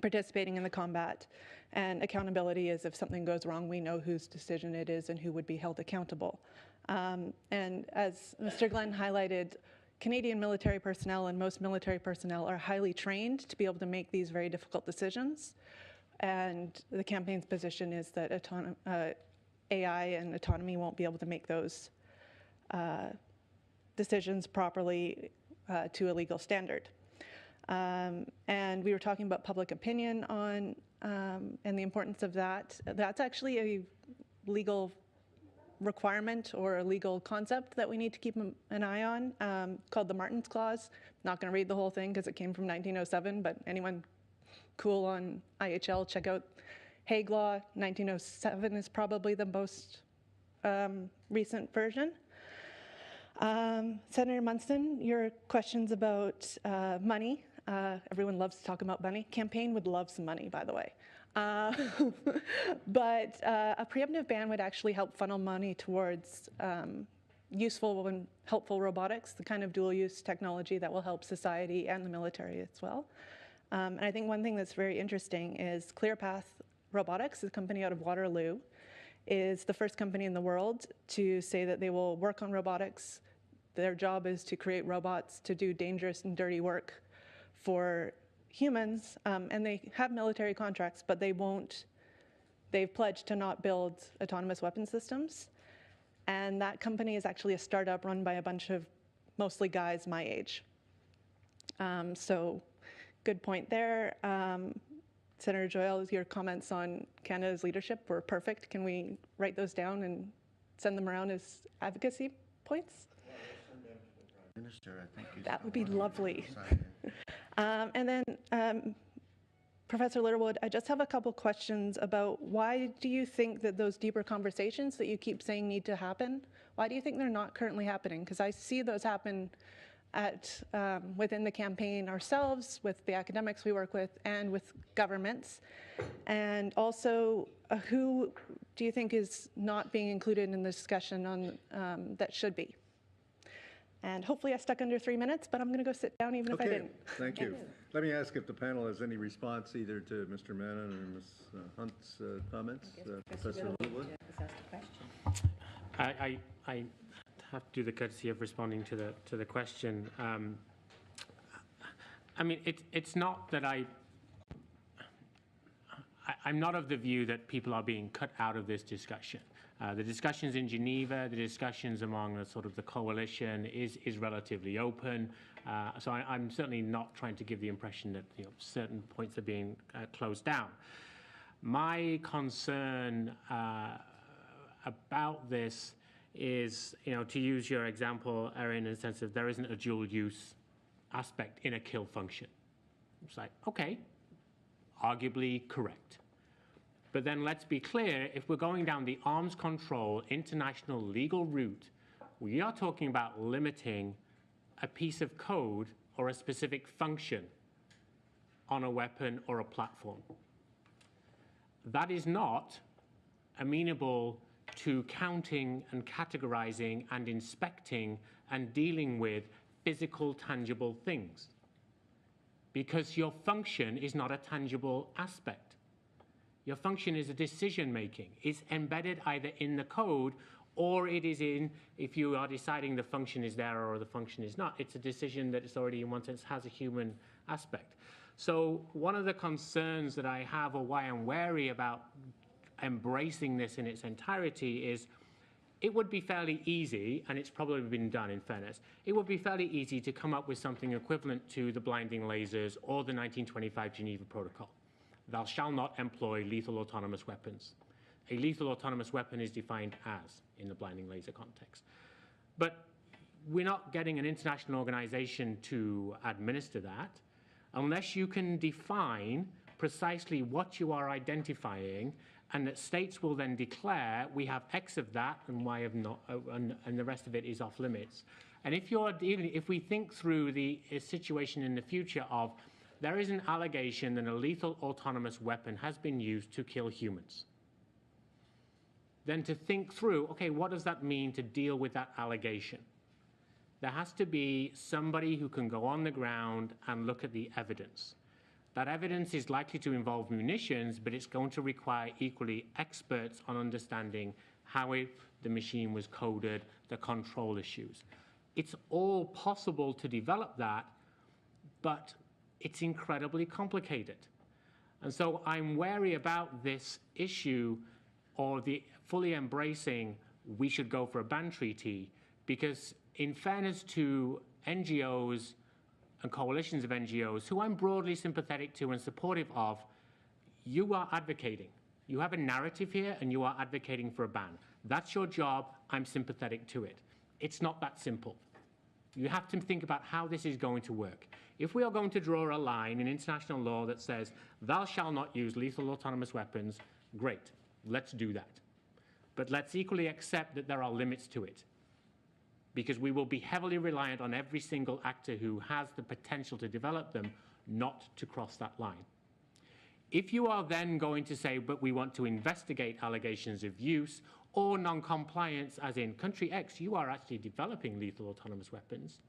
[SPEAKER 11] participating in the combat. And accountability is if something goes wrong, we know whose decision it is and who would be held accountable. And as Mr. Glenn highlighted, Canadian military personnel and most military personnel are highly trained to be able to make these very difficult decisions. And the campaign's position is that AI and autonomy won't be able to make those decisions properly to a legal standard. And we were talking about public opinion on and the importance of that. That's actually a legal requirement or a legal concept that we need to keep an eye on, called the Martin's Clause. Not going to read the whole thing because it came from 1907, but anyone cool on IHL, check out Hague Law. 1907 is probably the most recent version. Senator Munson, your questions about money. Everyone loves to talk about money. Campaign would love some money, by the way. But a preemptive ban would actually help funnel money towards useful and helpful robotics, the kind of dual-use technology that will help society and the military as well. And I think one thing that's very interesting is ClearPath Robotics, a company out of Waterloo, is the first company in the world to say that they will work on robotics. Their job is to create robots to do dangerous and dirty work for humans, and they have military contracts, but they've pledged to not build autonomous weapon systems. And that company is actually a startup run by a bunch of mostly guys my age. So good point there. Senator Joyal, your comments on Canada's leadership were perfect. Can we write those down and send them around as advocacy points?
[SPEAKER 9] Yeah, we'll send them to the Prime Minister. I think
[SPEAKER 11] That would be lovely. And then, Professor Littlewood, I just have a couple questions about why do you think that those deeper conversations that you keep saying need to happen, why do you think they're not currently happening? Because I see those happen at within the campaign ourselves, with the academics we work with, and with governments. And also, who do you think is not being included in the discussion on that should be? And hopefully I stuck under 3 minutes, but I'm going to go sit down even if I didn't.
[SPEAKER 1] Thank you. Let me ask if the panel has any response either to Mr. Mannon or Ms. Hunt's comments. Professor Littlewood.
[SPEAKER 3] I have to do the courtesy of responding to the question. I mean, it's not that I'm not of the view that people are being cut out of this discussion. The discussions in Geneva, the discussions among the sort of the coalition is relatively open. So I'm certainly not trying to give the impression that certain points are being closed down. My concern about this is, to use your example, Erin, in the sense of there isn't a dual use aspect in a kill function. It's like, okay, arguably correct. But then let's be clear, if we're going down the arms control international legal route, we are talking about limiting a piece of code or a specific function on a weapon or a platform. That is not amenable to counting and categorizing and inspecting and dealing with physical, tangible things, because your function is not a tangible aspect. Your function is a decision-making. It's embedded either in the code or it is in, if you are deciding the function is there or the function is not, it's a decision that it's already, in one sense, has a human aspect. So one of the concerns that I have, or why I'm wary about embracing this in its entirety, is it would be fairly easy, and it's probably been done in fairness, it would be fairly easy to come up with something equivalent to the blinding lasers or the 1925 Geneva Protocol. Thou shalt not employ lethal autonomous weapons. A lethal autonomous weapon is defined as, in the blinding laser context. But we're not getting an international organization to administer that unless you can define precisely what you are identifying, and that states will then declare we have X of that and Y of not, and the rest of it is off limits. And if we think through the situation in the future of there is an allegation that a lethal autonomous weapon has been used to kill humans, then to think through, okay, what does that mean to deal with that allegation? There has to be somebody who can go on the ground and look at the evidence. That evidence is likely to involve munitions, but it's going to require equally experts on understanding how the machine was coded, the control issues. It's all possible to develop that, but it's incredibly complicated. And so I'm wary about this issue, or the fully embracing we should go for a ban treaty, because in fairness to NGOs and coalitions of NGOs, who I'm broadly sympathetic to and supportive of, you are advocating. You have a narrative here and you are advocating for a ban. That's your job, I'm sympathetic to it. It's not that simple. You have to think about how this is going to work. If we are going to draw a line in international law that says, thou shalt not use lethal autonomous weapons, great, let's do that. But let's equally accept that there are limits to it, because we will be heavily reliant on every single actor who has the potential to develop them not to cross that line. If you are then going to say, but we want to investigate allegations of use or non-compliance, as in country X, you are actually developing lethal autonomous weapons,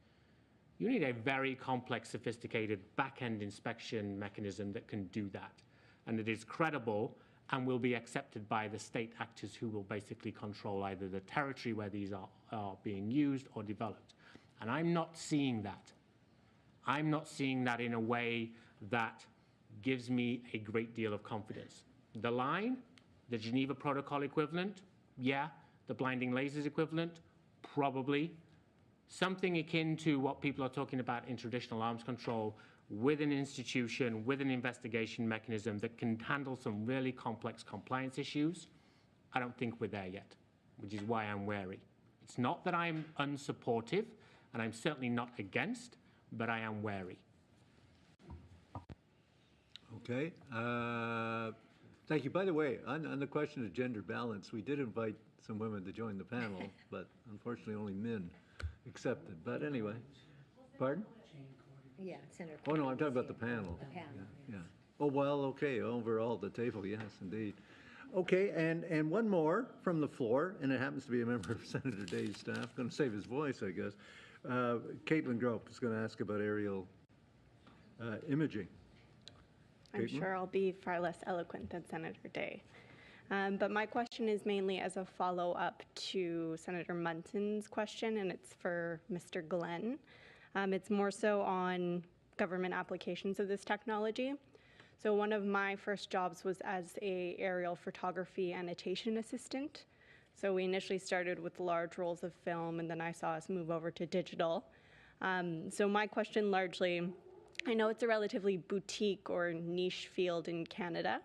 [SPEAKER 3] you need a very complex, sophisticated back-end inspection mechanism that can do that, and it is credible and will be accepted by the state actors who will basically control either the territory where these are being used or developed. And I'm not seeing that. I'm not seeing that in a way that gives me a great deal of confidence. The line, the Geneva Protocol equivalent, yeah. The blinding lasers equivalent, probably. something akin to what people are talking about in traditional arms control, with an institution, with an investigation mechanism that can handle some really complex compliance issues. I don't think we're there yet, which is why I'm wary. It's not that I'm unsupportive, and I'm certainly not against, but I am wary.
[SPEAKER 1] Okay. Thank you. By the way, on the question of gender balance, we did invite some women to join the panel, but unfortunately only men accepted. But anyway, pardon?
[SPEAKER 2] Yeah, Senator.
[SPEAKER 1] Oh, no, I'm talking about the panel.
[SPEAKER 2] The panel.
[SPEAKER 1] Yeah. Oh, well, okay, overall, the table, yes, indeed. Okay, and one more from the floor, and it happens to be a member of Senator Day's staff, going to save his voice, I guess. Caitlin Grope is going to ask about aerial imaging.
[SPEAKER 12] I'm
[SPEAKER 1] Caitlin?
[SPEAKER 12] sure I'll be far less eloquent than Senator Day. But my question is mainly as a follow-up to Senator Munson's question, and it's for Mr. Glenn. It's more so on government applications of this technology. So one of my first jobs was as a aerial photography annotation assistant. So we initially started with large rolls of film, and then I saw us move over to digital. So my question largely, I know it's a relatively boutique or niche field in Canada,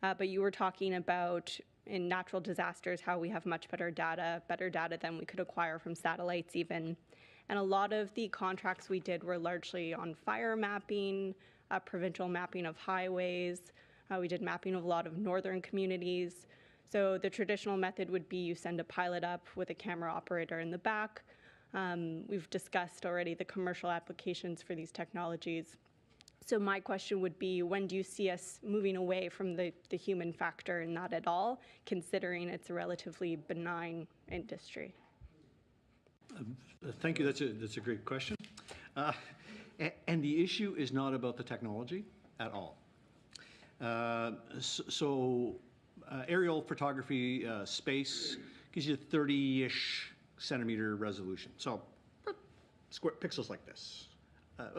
[SPEAKER 12] but you were talking about in natural disasters how we have much better data than we could acquire from satellites even. And a lot of the contracts we did were largely on fire mapping, provincial mapping of highways. We did mapping of a lot of northern communities. So the traditional method would be you send a pilot up with a camera operator in the back. We've discussed already the commercial applications for these technologies. So my question would be, when do you see us moving away from the human factor in that at all, considering it's a relatively benign industry?
[SPEAKER 4] Thank you. That's a great question. And the issue is not about the technology at all. Aerial photography space gives you 30-ish centimeter resolution. So square pixels like this.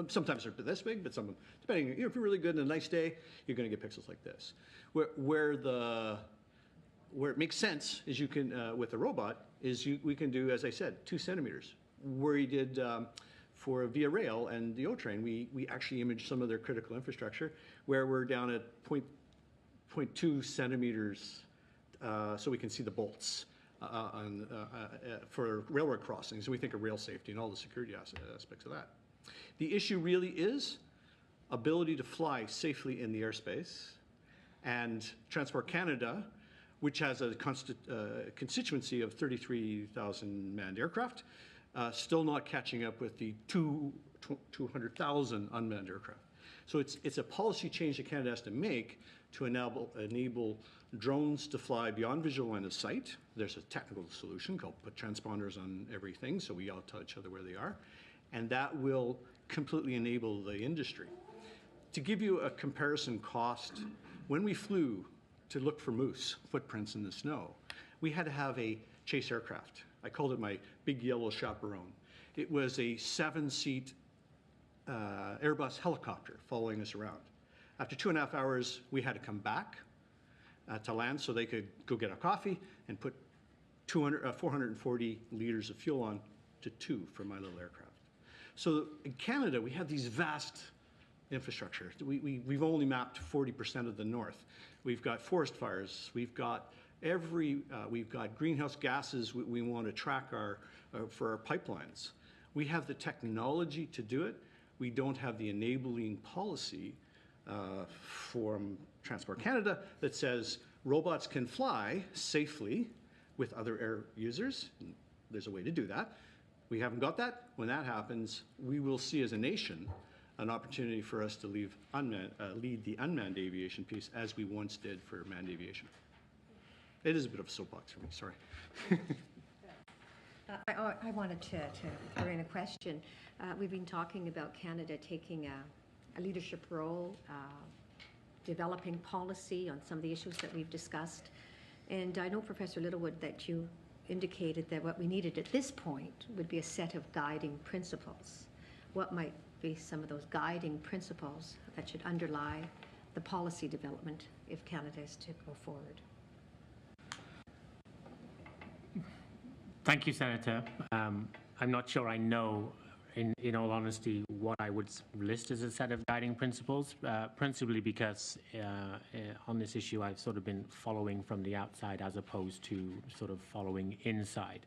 [SPEAKER 4] Sometimes they're this big, but some, depending, if you're really good on a nice day, you're going to get pixels like this. Where it makes sense is you can, with a robot, is we can do, as I said, 2 centimeters. Where we did for Via Rail and the O-Train, we actually imaged some of their critical infrastructure, where we're down at 0.2 centimeters, so we can see the bolts for railroad crossings. We think of rail safety and all the security aspects of that. The issue really is ability to fly safely in the airspace, and Transport Canada, which has a constituency of 33,000 manned aircraft, still not catching up with the 200,000 unmanned aircraft. So it's a policy change that Canada has to make to enable drones to fly beyond visual line of sight. There's a technical solution called put transponders on everything, so we all tell each other where they are. And that will completely enable the industry. To give you a comparison cost, when we flew to look for moose footprints in the snow, we had to have a chase aircraft. I called it my big yellow chaperone. It was a 7-seat Airbus helicopter following us around. After 2.5 hours, we had to come back to land so they could go get a coffee and put 440 liters of fuel on to 2 for my little aircraft. So in Canada, we have these vast infrastructure. We've only mapped 40% of the north. We've got forest fires. We've got greenhouse gases we want to track for our pipelines. We have the technology to do it. We don't have the enabling policy from Transport Canada that says robots can fly safely with other air users. There's a way to do that. We haven't got that. When that happens, we will see as a nation an opportunity for us to lead the unmanned aviation piece as we once did for manned aviation. It is a bit of a soapbox for me, sorry.
[SPEAKER 2] I wanted to throw in a question. We've been talking about Canada taking a leadership role, developing policy on some of the issues that we've discussed. And I know, Professor Littlewood, that you indicated that what we needed at this point would be a set of guiding principles. What might be some of those guiding principles that should underlie the policy development if Canada is to go forward?
[SPEAKER 3] Thank you, Senator. I'm not sure I know, in all honesty, what I would list as a set of guiding principles, principally because on this issue I've sort of been following from the outside as opposed to sort of following inside.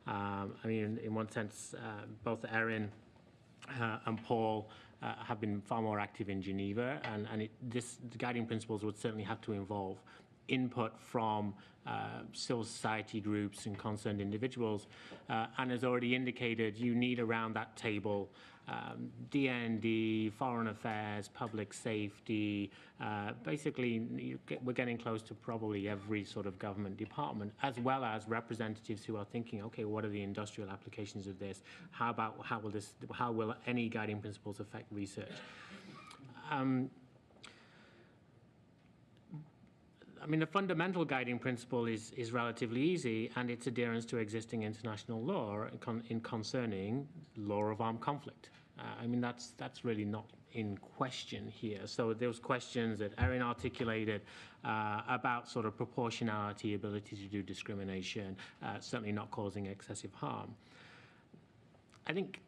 [SPEAKER 3] I mean, in one sense, both Erin and Paul have been far more active in Geneva, and the guiding principles would certainly have to involve input from civil society groups and concerned individuals. And as already indicated, you need around that table DND, foreign affairs, public safety. Basically, we're getting close to probably every sort of government department, as well as representatives who are thinking, okay, what are the industrial applications of this? How will any guiding principles affect research? I mean, the fundamental guiding principle is relatively easy, and it's adherence to existing international law concerning law of armed conflict. I mean, that's really not in question here. So those questions that Erin articulated about sort of proportionality, ability to do discrimination, certainly not causing excessive harm. I think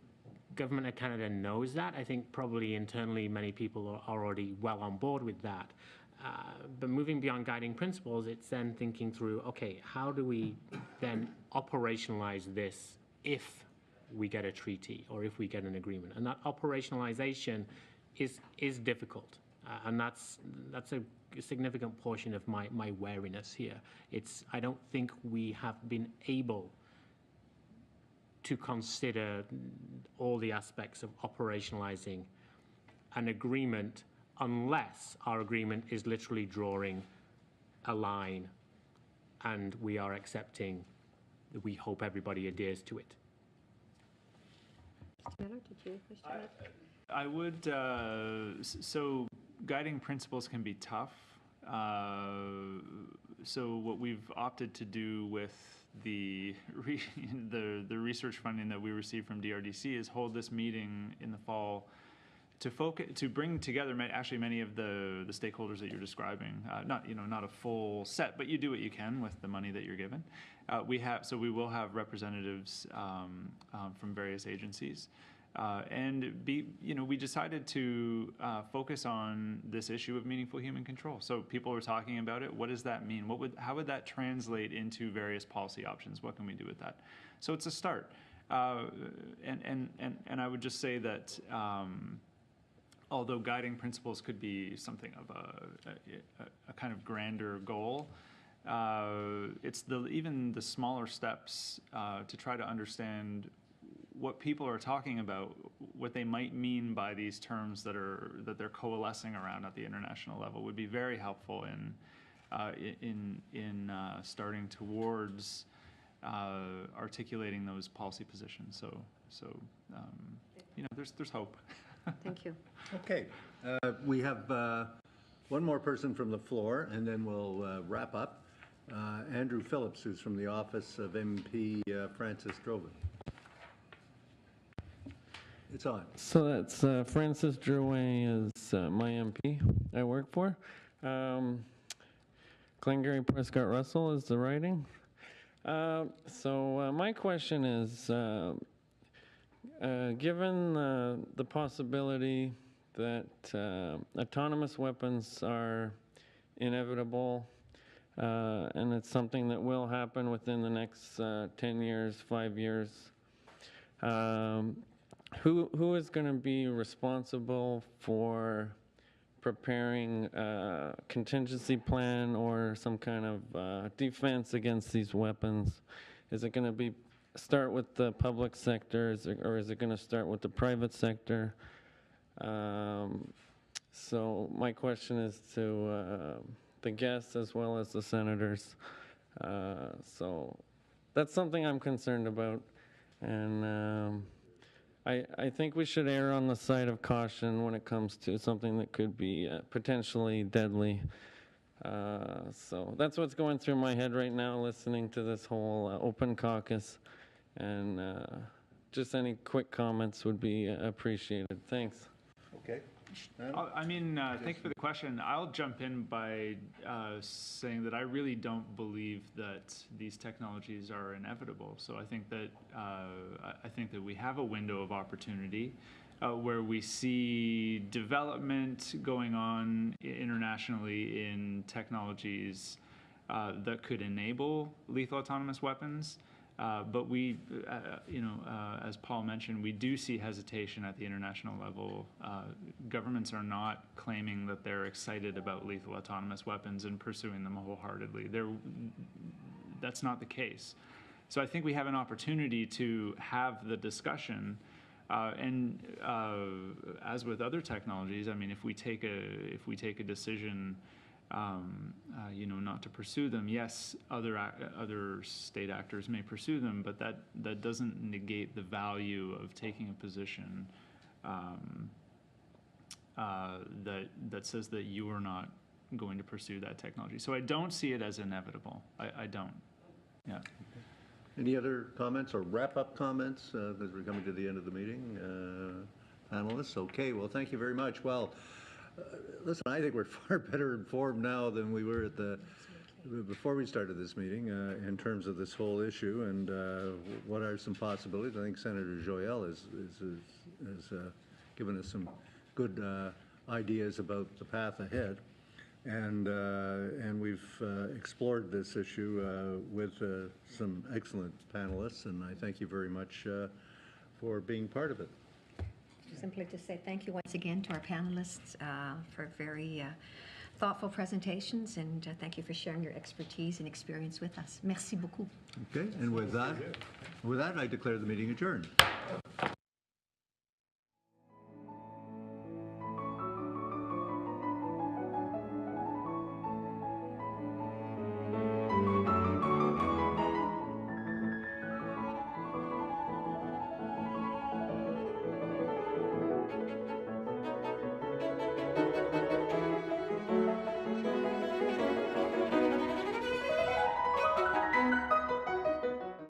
[SPEAKER 3] Government of Canada knows that. I think probably internally many people are already well on board with that. But moving beyond guiding principles, it's then thinking through, okay, how do we then operationalize this if we get a treaty or if we get an agreement? And that operationalization is difficult. And that's a significant portion of my wariness here. I don't think we have been able to consider all the aspects of operationalizing an agreement unless our agreement is literally drawing a line and we are accepting that we hope everybody adheres to it.
[SPEAKER 2] Mr. Millar, did you wish to add?
[SPEAKER 5] I would, so guiding principles can be tough. So what we've opted to do with the research funding that we received from DRDC is hold this meeting in the fall to bring together actually many of the stakeholders that you're describing. Not a full set, but you do what you can with the money that you're given. We will have representatives from various agencies, and we decided to focus on this issue of meaningful human control. So people are talking about it. What does that mean? How would that translate into various policy options? What can we do with that? So it's a start, and I would just say that. Although guiding principles could be something of a kind of grander goal, it's even the smaller steps to try to understand what people are talking about, what they might mean by these terms that they're coalescing around at the international level would be very helpful in starting towards articulating those policy positions. So there's hope.
[SPEAKER 2] Thank you.
[SPEAKER 1] Okay. We have one more person from the floor, and then we'll wrap up. Andrew Phillips, who's from the office of MP Francis Drovin. It's on.
[SPEAKER 13] So that's Francis Drouin is my MP I work for. Glengarry Prescott Russell is the writing. So my question is, given the possibility that autonomous weapons are inevitable, and it's something that will happen within the next 10 years, 5 years, who is going to be responsible for preparing a contingency plan or some kind of defense against these weapons? Is it going to start with the public sector, or is it going to start with the private sector? So my question is to the guests as well as the senators. So that's something I'm concerned about, and I think we should err on the side of caution when it comes to something that could be potentially deadly. So that's what's going through my head right now, listening to this whole Open Caucus. And just any quick comments would be appreciated. Thanks.
[SPEAKER 1] Okay.
[SPEAKER 5] Thank you for the question. I'll jump in by saying that I really don't believe that these technologies are inevitable. So I think that we have a window of opportunity where we see development going on internationally in technologies that could enable lethal autonomous weapons. But we, as Paul mentioned, we do see hesitation at the international level. Governments are not claiming that they're excited about lethal autonomous weapons and pursuing them wholeheartedly. That's not the case. So I think we have an opportunity to have the discussion. And as with other technologies, I mean, if we take a decision, not to pursue them, yes, other state actors may pursue them, but that doesn't negate the value of taking a position that says that you are not going to pursue that technology. So I don't see it as inevitable. I don't. Yeah.
[SPEAKER 1] Any other comments or wrap-up comments as we're coming to the end of the meeting? Panelists? Okay, well, thank you very much. Well, listen, I think we're far better informed now than we were before we started this meeting in terms of this whole issue and what are some possibilities. I think Senator Joyelle has given us some good ideas about the path ahead. And we've explored this issue with some excellent panelists, and I thank you very much for being part of it.
[SPEAKER 2] Simply to say thank you once again to our panelists for very thoughtful presentations, and thank you for sharing your expertise and experience with us. Merci beaucoup.
[SPEAKER 1] Okay, and with that, I declare the meeting adjourned.